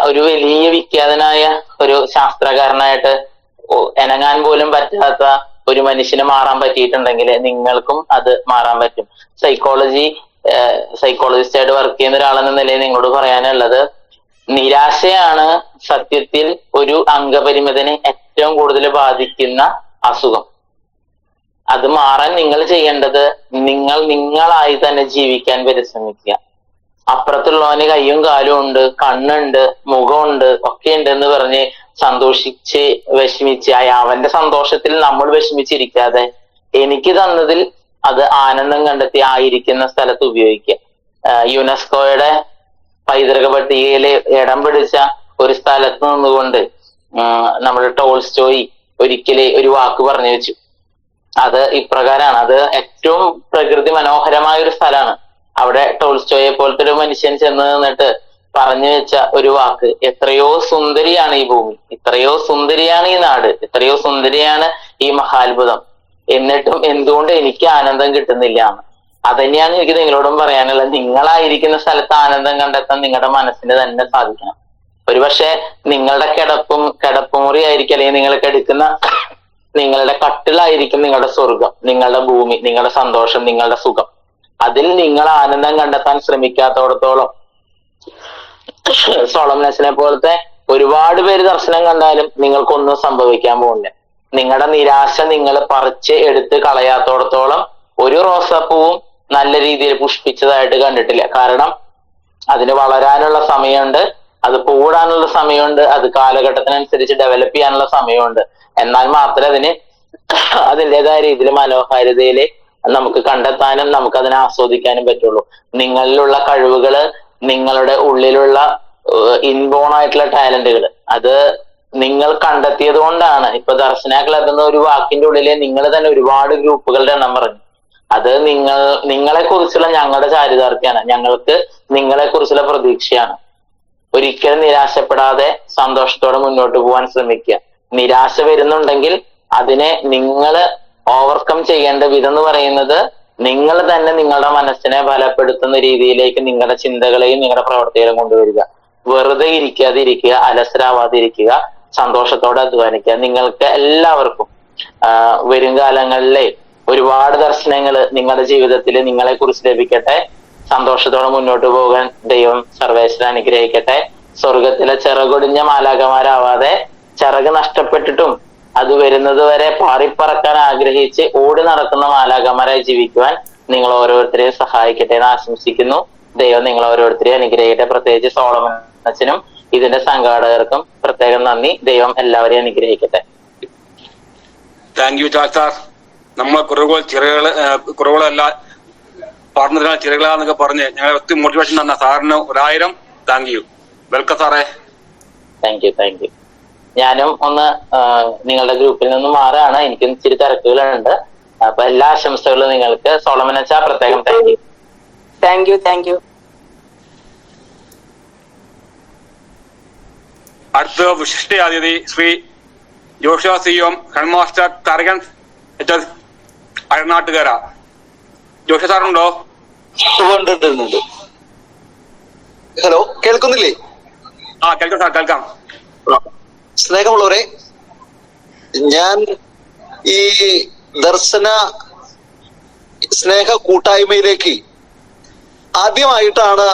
ഒരു വലിയ വിഖ്യാതനായ ഒരു ശാസ്ത്രകാരനായിട്ട് ഇണങ്ങാൻ പോലും പറ്റാത്ത ഒരു മനുഷ്യന് മാറാൻ പറ്റിയിട്ടുണ്ടെങ്കിൽ നിങ്ങൾക്കും അത് മാറാൻ പറ്റും. സൈക്കോളജി സൈക്കോളജിസ്റ്റ് ആയിട്ട് വർക്ക് ചെയ്യുന്ന ഒരാളെന്ന നിലയിൽ നിങ്ങളോട് പറയാനുള്ളത്, നിരാശയാണ് സത്യത്തിൽ ഒരു അംഗപരിമിതനെ ഏറ്റവും കൂടുതൽ ബാധിക്കുന്ന അസുഖം. അത് മാറാൻ നിങ്ങൾ ചെയ്യേണ്ടത് നിങ്ങളായി തന്നെ ജീവിക്കാൻ പരിശ്രമിക്കുക. അപ്പുറത്തുള്ളവന് കയ്യും കാലും ഉണ്ട്, കണ്ണുണ്ട്, മുഖമുണ്ട്, ഒക്കെ ഉണ്ടെന്ന് പറഞ്ഞ് സന്തോഷിച്ച് വിഷമിച്ച് അവന്റെ സന്തോഷത്തിൽ നമ്മൾ വിഷമിച്ചിരിക്കാതെ എനിക്ക് തന്നതിൽ അത് ആനന്ദം കണ്ടെത്തി ആയിരിക്കുന്ന സ്ഥലത്ത് ഉപയോഗിക്കുക. യുനെസ്കോയുടെ പൈതൃക പട്ടികയിൽ ഇടം പിടിച്ച ഒരു സ്ഥലത്ത് നിന്നുകൊണ്ട് നമ്മുടെ ടോൾസ്റ്റോയി ഒരിക്കല് ഒരു വാക്ക് പറഞ്ഞു വെച്ചു. അത് ഇപ്രകാരമാണ്. അത് ഏറ്റവും പ്രകൃതി മനോഹരമായ ഒരു സ്ഥലമാണ്. അവിടെ ടോൾസ്റ്റോയെ പോലത്തെ ഒരു മനുഷ്യൻ ചെന്ന് നിന്നിട്ട് പറഞ്ഞു വെച്ച ഒരു വാക്ക്, എത്രയോ സുന്ദരിയാണ് ഈ ഭൂമി, എത്രയോ സുന്ദരിയാണ് ഈ നാട്, എത്രയോ സുന്ദരിയാണ് ഈ മഹാത്ഭുതം, എന്നിട്ടും എന്തുകൊണ്ട് എനിക്ക് ആനന്ദം കിട്ടുന്നില്ല എന്ന്. അതന്നെയാണ് എനിക്ക് നിങ്ങളോടും പറയാനുള്ളത്. നിങ്ങളായിരിക്കുന്ന ആനന്ദം കണ്ടെത്താൻ നിങ്ങളുടെ മനസ്സിന് തന്നെ സാധിക്കണം. ഒരുപക്ഷെ നിങ്ങളുടെ കിടപ്പുമുറി ആയിരിക്കും, അല്ലെങ്കിൽ നിങ്ങൾ കിടക്കുന്ന നിങ്ങളുടെ കട്ടിലായിരിക്കും നിങ്ങളുടെ സ്വർഗം, നിങ്ങളുടെ ഭൂമി, നിങ്ങളുടെ സന്തോഷം, നിങ്ങളുടെ സുഖം. അതിൽ നിങ്ങൾ ആനന്ദം കണ്ടെത്താൻ ശ്രമിക്കാത്തോടത്തോളം സോളമനസിനെ പോലത്തെ ഒരുപാട് പേര് ദർശനം കണ്ടാലും നിങ്ങൾക്കൊന്നും സംഭവിക്കാൻ പോകുന്നില്ല. നിങ്ങളുടെ നിരാശ നിങ്ങൾ പറിച്ച് എടുത്ത് കളയാത്തോടത്തോളം ഒരു റോസാപ്പൂവും നല്ല രീതിയിൽ പുഷ്പിച്ചതായിട്ട് കണ്ടിട്ടില്ല. കാരണം അതിന് വളരാനുള്ള സമയമുണ്ട്, അത് പൂടാനുള്ള സമയമുണ്ട്, അത് കാലഘട്ടത്തിനനുസരിച്ച് ഡെവലപ്പ് ചെയ്യാനുള്ള സമയമുണ്ട്. എന്നാൽ മാത്രമേ അതിന് അതിൻ്റെതായ രീതിയിൽ മനോഹാരിതയില് നമുക്ക് കണ്ടെത്താനും നമുക്ക് അതിനെ ആസ്വദിക്കാനും പറ്റുള്ളൂ. നിങ്ങളിലുള്ള കഴിവുകള്, നിങ്ങളുടെ ഉള്ളിലുള്ള ഇൻബോൺ ആയിട്ടുള്ള ടാലന്റുകൾ, അത് നിങ്ങൾ കണ്ടെത്തിയത് കൊണ്ടാണ്. ഇപ്പൊ ദർശന ക്ലബ് എന്ന ഒരു വാക്കിന്റെ ഉള്ളിലെ നിങ്ങൾ തന്നെ ഒരുപാട് ഗ്രൂപ്പുകളുടെ എണ്ണം പറഞ്ഞു. അത് നിങ്ങളെ കുറിച്ചുള്ള ഞങ്ങളുടെ ചാരിതാർത്ഥ്യമാണ്, ഞങ്ങൾക്ക് നിങ്ങളെ കുറിച്ചുള്ള പ്രതീക്ഷയാണ്. ഒരിക്കലും നിരാശപ്പെടാതെ സന്തോഷത്തോടെ മുന്നോട്ട് പോകാൻ ശ്രമിക്കുക. നിരാശ വരുന്നുണ്ടെങ്കിൽ അതിനെ നിങ്ങൾ ഓവർകം ചെയ്യേണ്ട വിധം എന്ന് പറയുന്നത് നിങ്ങൾ തന്നെ നിങ്ങളുടെ മനസ്സിനെ ബലപ്പെടുത്തുന്ന രീതിയിലേക്ക് നിങ്ങളുടെ ചിന്തകളെയും നിങ്ങളുടെ പ്രവർത്തികളെയും കൊണ്ടുവരിക. വെറുതെ ഇരിക്കാതിരിക്കുക, അലസരാവാതിരിക്കുക, സന്തോഷത്തോടെ അധ്വാനിക്കുക. നിങ്ങൾക്ക് എല്ലാവർക്കും വരും കാലങ്ങളിലെ ഒരുപാട് ദർശനങ്ങൾ നിങ്ങളുടെ ജീവിതത്തിൽ നിങ്ങളെ കുറിച്ച് ലഭിക്കട്ടെ. സന്തോഷത്തോടെ മുന്നോട്ട് പോകാൻ ദൈവം സർവേശ്വരൻ അനുഗ്രഹിക്കട്ടെ. സ്വർഗത്തിലെ ചിറകൊടിഞ്ഞ മാലാഖമാരാവാതെ ചിറക് നഷ്ടപ്പെട്ടിട്ടും അത് വരുന്നത് വരെ പാറിപ്പറക്കാൻ ആഗ്രഹിച്ച് ഓടി നടക്കുന്ന മാലാഖമാരായി ജീവിക്കുവാൻ നിങ്ങൾ ഓരോരുത്തരെയും സഹായിക്കട്ടെ എന്ന് ആശംസിക്കുന്നു. ദൈവം നിങ്ങൾ ഓരോരുത്തരെയും അനുഗ്രഹിക്കട്ടെ. പ്രത്യേകിച്ച് സോളമൻ അച്ഛനും ഇതിന്റെ സംഘാടകർക്കും പ്രത്യേകം നന്ദി. ദൈവം എല്ലാവരെയും അനുഗ്രഹിക്കട്ടെ.
Thank you sir. നമ്മൾ കുറവുകളല്ല പറഞ്ഞതിനാൽ ചിറകളാന്നൊക്കെ പറഞ്ഞ് ഞങ്ങളെ ഒത്തിരി മോട്ടിവേഷൻ തന്ന സാറിന് 1000 താങ്ക് യു. വെൽക്കം സാറേ.
Thank you. ഞാനും ഒന്ന് നിങ്ങളുടെ ഗ്രൂപ്പിൽ നിന്ന് മാറുകയാണ്. എനിക്കും ഇച്ചിരി തിരക്കുകളുണ്ട്. അപ്പൊ എല്ലാ ആശംസകളും നിങ്ങൾക്ക്. സോളമൻ അച്ഛാ പ്രത്യേകം താങ്ക് യു.
അടുത്ത വിശിഷ്ട ശ്രീ ജോഷ സിയോം ഹെഡ്മാസ്റ്റർ തരകൻ അഴനാട്ടുകര. ജോഷ സാറുണ്ടോ?
ഹലോ, കേൾക്കുന്നില്ലേ?
കേൾക്കാം സാർ, കേൾക്കാം.
സ്നേഹമുള്ളവരെ, ഞാൻ ഈ ദർശന സ്നേഹ കൂട്ടായ്മയിലേക്ക് ആദ്യമായിട്ടാണ്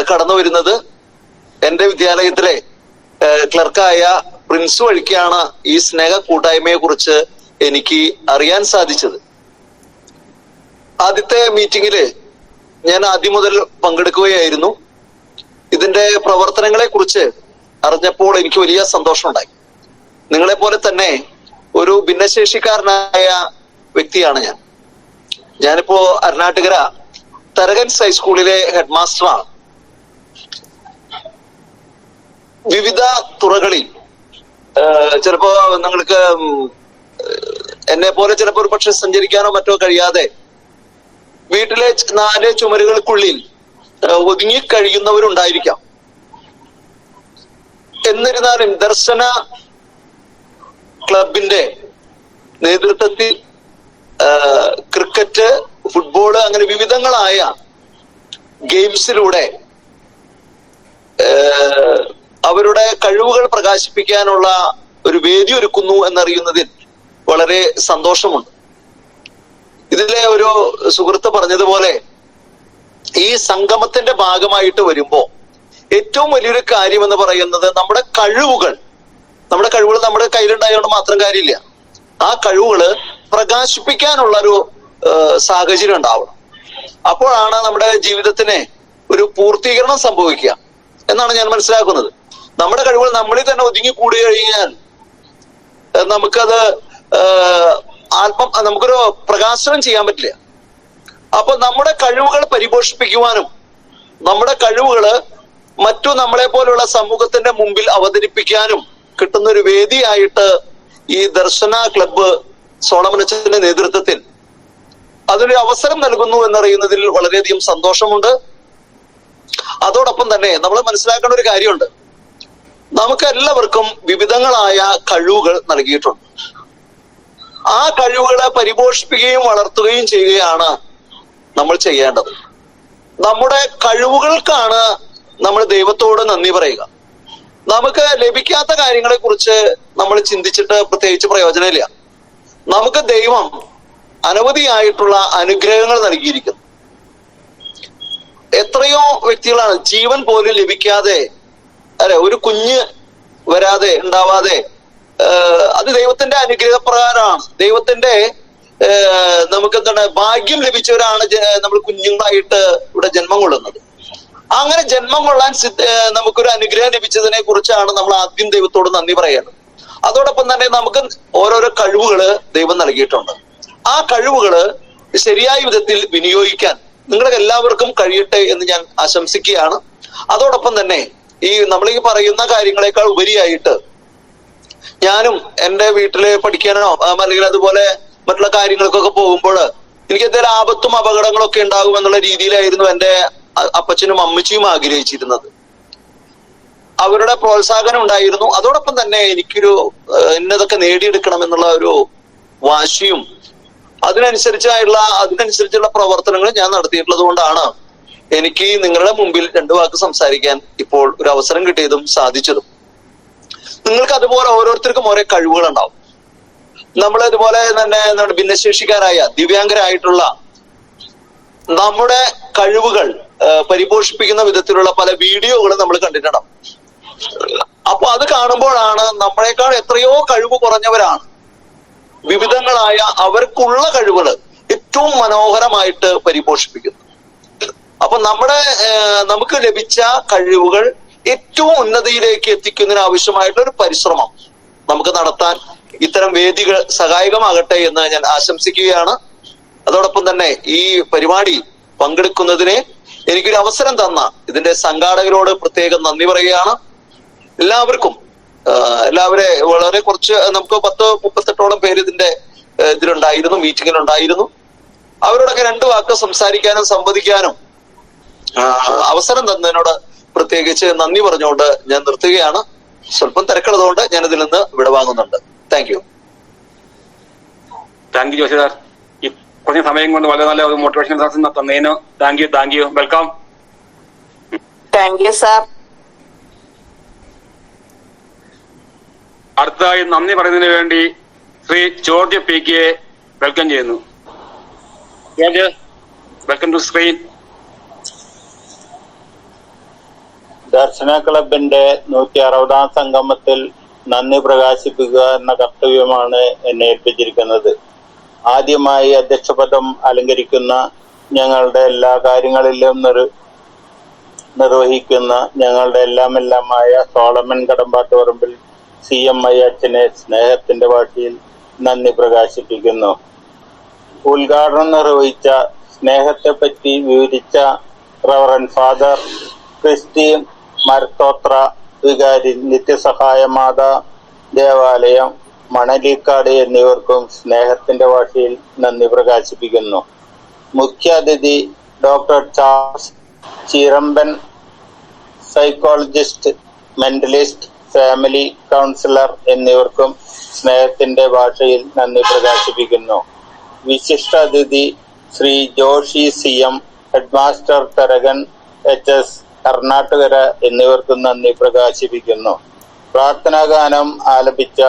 കടന്നു വരുന്നത്. എന്റെ വിദ്യാലയത്തിലെ ക്ലർക്കായ പ്രിൻസ് വഴിക്കാണ് ഈ സ്നേഹ കൂട്ടായ്മയെ കുറിച്ച് എനിക്ക് അറിയാൻ സാധിച്ചത്. ആദ്യത്തെ മീറ്റിംഗില് ഞാൻ ആദ്യം മുതൽ പങ്കെടുക്കുകയായിരുന്നു. ഇതിന്റെ പ്രവർത്തനങ്ങളെ കുറിച്ച് അറിഞ്ഞപ്പോൾ എനിക്ക് വലിയ സന്തോഷമുണ്ടായി. നിങ്ങളെ പോലെ തന്നെ ഒരു ഭിന്നശേഷിക്കാരനായ വ്യക്തിയാണ് ഞാനിപ്പോ അരുണാട്ടുകര തരകൻസ് ഹൈസ്കൂളിലെ ഹെഡ് മാസ്റ്ററാണ്. വിവിധ തുറകളിൽ ചിലപ്പോ നിങ്ങൾക്ക് എന്നെ പോലെ ചിലപ്പോ ഒരു പക്ഷെ സഞ്ചരിക്കാനോ മറ്റോ കഴിയാതെ വീട്ടിലെ 4 ചുമരുകൾക്കുള്ളിൽ ഒതുങ്ങിക്കഴിയുന്നവരുണ്ടായിരിക്കാം. എന്നിരുന്നാലും ദർശന ക്ലബിന്റെ നേതൃത്വത്തിൽ ക്രിക്കറ്റ്, ഫുട്ബോള്, അങ്ങനെ വിവിധങ്ങളായ ഗെയിംസിലൂടെ അവരുടെ കഴിവുകൾ പ്രകാശിപ്പിക്കാനുള്ള ഒരു വേദി ഒരുക്കുന്നു എന്നറിയുന്നതിൽ വളരെ സന്തോഷമുണ്ട്. ഇതിലെ ഒരു സുഹൃത്ത് പറഞ്ഞതുപോലെ ഈ സംഗമത്തിന്റെ ഭാഗമായിട്ട് വരുമ്പോ ഏറ്റവും വലിയൊരു കാര്യം എന്ന് പറയുന്നത് നമ്മുടെ കഴിവുകൾ നമ്മുടെ കയ്യിലുണ്ടായതുകൊണ്ട് മാത്രം കാര്യമില്ല. ആ കഴിവുകള് പ്രകാശിപ്പിക്കാനുള്ള ഒരു സാഹചര്യം ഉണ്ടാവണം. അപ്പോഴാണ് നമ്മുടെ ജീവിതത്തിന് ഒരു പൂർത്തീകരണം സംഭവിക്കുക എന്നാണ് ഞാൻ മനസ്സിലാക്കുന്നത്. നമ്മുടെ കഴിവുകൾ നമ്മളിൽ തന്നെ ഒതുങ്ങി കൂടി കഴിഞ്ഞാൽ നമുക്കത് നമുക്കൊരു പ്രകാശനം ചെയ്യാൻ പറ്റില്ല. അപ്പൊ നമ്മുടെ കഴിവുകൾ പരിപോഷിപ്പിക്കുവാനും നമ്മുടെ കഴിവുകള് മറ്റു നമ്മളെ പോലുള്ള സമൂഹത്തിന്റെ മുമ്പിൽ അവതരിപ്പിക്കാനും കിട്ടുന്ന ഒരു വേദിയായിട്ട് ഈ ദർശന ക്ലബ്ബ് സോളമൻ അച്ഛന്റെ നേതൃത്വത്തിൽ അതൊരു അവസരം നൽകുന്നു എന്നറിയുന്നതിൽ വളരെയധികം സന്തോഷമുണ്ട്. അതോടൊപ്പം തന്നെ നമ്മൾ മനസ്സിലാക്കേണ്ട ഒരു കാര്യമുണ്ട്. നമുക്ക് എല്ലാവർക്കും വിവിധങ്ങളായ കഴിവുകൾ നൽകിയിട്ടുണ്ട്. ആ കഴിവുകളെ പരിപോഷിപ്പിക്കുകയും വളർത്തുകയും ചെയ്യുകയാണ് നമ്മൾ ചെയ്യേണ്ടത്. നമ്മുടെ കഴിവുകൾക്കാണ് നമ്മൾ ദൈവത്തോട് നന്ദി പറയുക. നമുക്ക് ലഭിക്കാത്ത കാര്യങ്ങളെ കുറിച്ച് നമ്മൾ ചിന്തിച്ചിട്ട് പ്രത്യേകിച്ച് പ്രയോജനമില്ല. നമുക്ക് ദൈവം അനവധിയായിട്ടുള്ള അനുഗ്രഹങ്ങൾ നൽകിയിരിക്കുന്നു. എത്രയോ വ്യക്തികളാണ് ജീവൻ പോലും ലഭിക്കാതെ, ഒരു കുഞ്ഞ് ഉണ്ടാവാതെ, അത് ദൈവത്തിന്റെ അനുഗ്രഹപ്രകാരമാണ്. ദൈവത്തിന്റെ നമുക്കെന്താണ് ഭാഗ്യം ലഭിച്ചവരാണ് നമ്മൾ കുഞ്ഞുങ്ങളായിട്ട് ഇവിടെ ജന്മം കൊള്ളുന്നത്. അങ്ങനെ ജന്മം കൊള്ളാൻ നമുക്കൊരു അനുഗ്രഹം ലഭിച്ചതിനെ കുറിച്ചാണ് നമ്മൾ ആദ്യം ദൈവത്തോട് നന്ദി പറയുന്നത്. അതോടൊപ്പം തന്നെ നമുക്ക് ഓരോരോ കഴിവുകള് ദൈവം നൽകിയിട്ടുണ്ട്. ആ കഴിവുകള് ശരിയായ വിധത്തിൽ വിനിയോഗിക്കാൻ നിങ്ങൾക്ക് എല്ലാവർക്കും കഴിയട്ടെ എന്ന് ഞാൻ ആശംസിക്കുകയാണ്. അതോടൊപ്പം തന്നെ നമ്മൾ ഈ പറയുന്ന കാര്യങ്ങളെക്കാൾ ഉപരിയായിട്ട് ഞാനും എൻ്റെ വീട്ടില് പഠിക്കാനോ അല്ലെങ്കിൽ അതുപോലെ മറ്റുള്ള കാര്യങ്ങൾക്കൊക്കെ പോകുമ്പോൾ എനിക്ക് എന്തെങ്കിലും ആപത്തും അപകടങ്ങളൊക്കെ ഉണ്ടാകും എന്നുള്ള രീതിയിലായിരുന്നു എൻ്റെ അപ്പച്ചനും അമ്മച്ചിയും ആഗ്രഹിച്ചിരുന്നത്. അവരുടെ പ്രോത്സാഹനം ഉണ്ടായിരുന്നു. അതോടൊപ്പം തന്നെ ഇന്നതൊക്കെ നേടിയെടുക്കണം എന്നുള്ള ഒരു വാശിയും അതിനനുസരിച്ചുള്ള പ്രവർത്തനങ്ങൾ ഞാൻ നടത്തിയിട്ടുള്ളത് കൊണ്ടാണ് എനിക്ക് നിങ്ങളുടെ മുമ്പിൽ 2 വാക്ക് സംസാരിക്കാൻ ഇപ്പോൾ ഒരു അവസരം കിട്ടിയതും സാധിച്ചതും. നിങ്ങൾക്ക് അതുപോലെ ഓരോരുത്തർക്കും ഓരോ കഴിവുകൾ ഉണ്ടാവും. നമ്മളതുപോലെ തന്നെ ഭിന്നശേഷിക്കാരായ ദിവ്യാംഗരായിട്ടുള്ള നമ്മുടെ കഴിവുകൾ പരിപോഷിപ്പിക്കുന്ന വിധത്തിലുള്ള പല വീഡിയോകളും നമ്മൾ കണ്ടിട്ടുണ്ടാവും. അപ്പൊ അത് കാണുമ്പോഴാണ് നമ്മളെക്കാൾ എത്രയോ കഴിവ് കുറഞ്ഞവരാണ് വിവിധങ്ങളായ അവർക്കുള്ള കഴിവുകൾ ഏറ്റവും മനോഹരമായിട്ട് പരിപോഷിപ്പിക്കുന്നു. അപ്പൊ നമുക്ക് ലഭിച്ച കഴിവുകൾ ഏറ്റവും ഉന്നതിയിലേക്ക് എത്തിക്കുന്നതിന് ആവശ്യമായിട്ടുള്ള ഒരു പരിശ്രമം നമുക്ക് നടത്താൻ ഇത്തരം വേദികൾ സഹായകമാകട്ടെ എന്ന് ഞാൻ ആശംസിക്കുകയാണ്. അതോടൊപ്പം തന്നെ ഈ പരിപാടി പങ്കെടുക്കുന്നതിന് എനിക്കൊരു അവസരം തന്ന ഇതിന്റെ സംഘാടകരോട് പ്രത്യേകം നന്ദി പറയുകയാണ്. എല്ലാവരെ വളരെ കുറച്ച് നമുക്ക് 38ഓളം പേര് ഇതിലുണ്ടായിരുന്നു, മീറ്റിങ്ങിലുണ്ടായിരുന്നു. അവരോടൊക്കെ 2 വാക്ക് സംസാരിക്കാനും സംവദിക്കാനും അവസരം തന്നതിനോട് പ്രത്യേകിച്ച് നന്ദി പറഞ്ഞുകൊണ്ട് ഞാൻ നിർത്തുകയാണ്. സ്വല്പം തിരക്കുള്ളതുകൊണ്ട് ഞാൻ ഇതിൽ നിന്ന് വിടവാങ്ങുന്നുണ്ട്. Thank you
Joshi sir. ഈ കുറഞ്ഞ സമയം കൊണ്ട് വളരെ നല്ല ഒരു മോട്ടിവേഷൻ തന്നതിന് thank you. Welcome.
Thank you sir.
അടുത്തതായി നന്ദി പറയുന്നതിന് വേണ്ടി ശ്രീ ജോർജ് PK വെൽക്കം ചെയ്യുന്നു. George, welcome to screen.
Darshana ക്ലബിന്റെ 160ാം സംഗമത്തിൽ നന്ദി പ്രകാശിപ്പിക്കുക എന്ന കർത്തവ്യമാണ് എന്നെ ഏൽപ്പിച്ചിരിക്കുന്നത്. ആദ്യമായി അധ്യക്ഷപദം അലങ്കരിക്കുന്ന ഞങ്ങളുടെ എല്ലാ കാര്യങ്ങളിലും നിർവഹിക്കുന്ന ഞങ്ങളുടെ എല്ലാമായ സോളമൻ കടമ്പാട്ടുപറമ്പിൽ CMI അച്ഛനെ സ്നേഹത്തിന്റെ ഭാഷയിൽ നന്ദി പ്രകാശിപ്പിക്കുന്നു. ഉദ്ഘാടനം നിർവഹിച്ച സ്നേഹത്തെ പറ്റി വിവരിച്ച റവറൻ ഫാദർ ക്രിസ്റ്റീൻ മരത്തോത്ര വികാരി, നിത്യസഹായ മാതാ ദേവാലയം, മണലിക്കാട് എന്നിവർക്കും സ്നേഹത്തിന്റെ ഭാഷയിൽ നന്ദി പ്രകാശിപ്പിക്കുന്നു. മുഖ്യാതിഥി doctor Charles Chirampan, psychologist, mentalist, family counsellor എന്നിവർക്കും സ്നേഹത്തിന്റെ ഭാഷയിൽ നന്ദി പ്രകാശിപ്പിക്കുന്നു. വിശിഷ്ട അതിഥി Shri Joshi CM, headmaster Tharakan HS, Karnatakara എന്നിവർക്കും നന്ദി പ്രകാശിപ്പിക്കുന്നു. പ്രാർത്ഥനാഗാനം ആലപിച്ച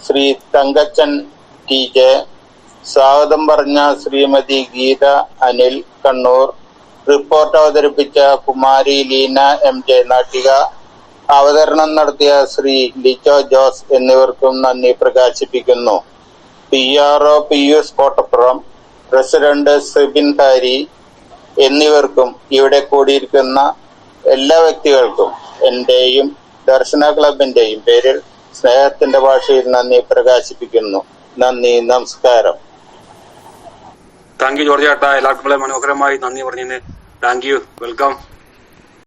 ശ്രീ തങ്കച്ചൻ TJ, സ്വാഗതം പറഞ്ഞ ശ്രീമതി ഗീത അനിൽ കണ്ണൂർ, റിപ്പോർട്ട് അവതരിപ്പിച്ച കുമാരി ലീന എം ജെ നാട്ടിക, അവതരണം നടത്തിയ ശ്രീ ലിജോ ജോസ് എന്നിവർക്കും നന്ദി പ്രകാശിപ്പിക്കുന്നു. PRO Pius Kottappuram, president Sibin Harry എന്നിവർക്കും ഇവിടെ കൂടിയിരിക്കുന്ന എല്ലാ വ്യക്തികൾക്കും എന്റെയും ദർശന ക്ലബിന്റെയും പേരിൽ സ്നേഹത്തിന്റെ ഭാഷയിൽ നന്ദി പ്രകാശിപ്പിക്കുന്നു. നന്ദി, നമസ്കാരം.
താങ്ക് യു ജോർജ് ചേട്ടാ, എല്ലാവർക്കും വളരെ മനോഹരമായി നന്ദി പറഞ്ഞതിന് താങ്ക് യു. വെൽക്കം.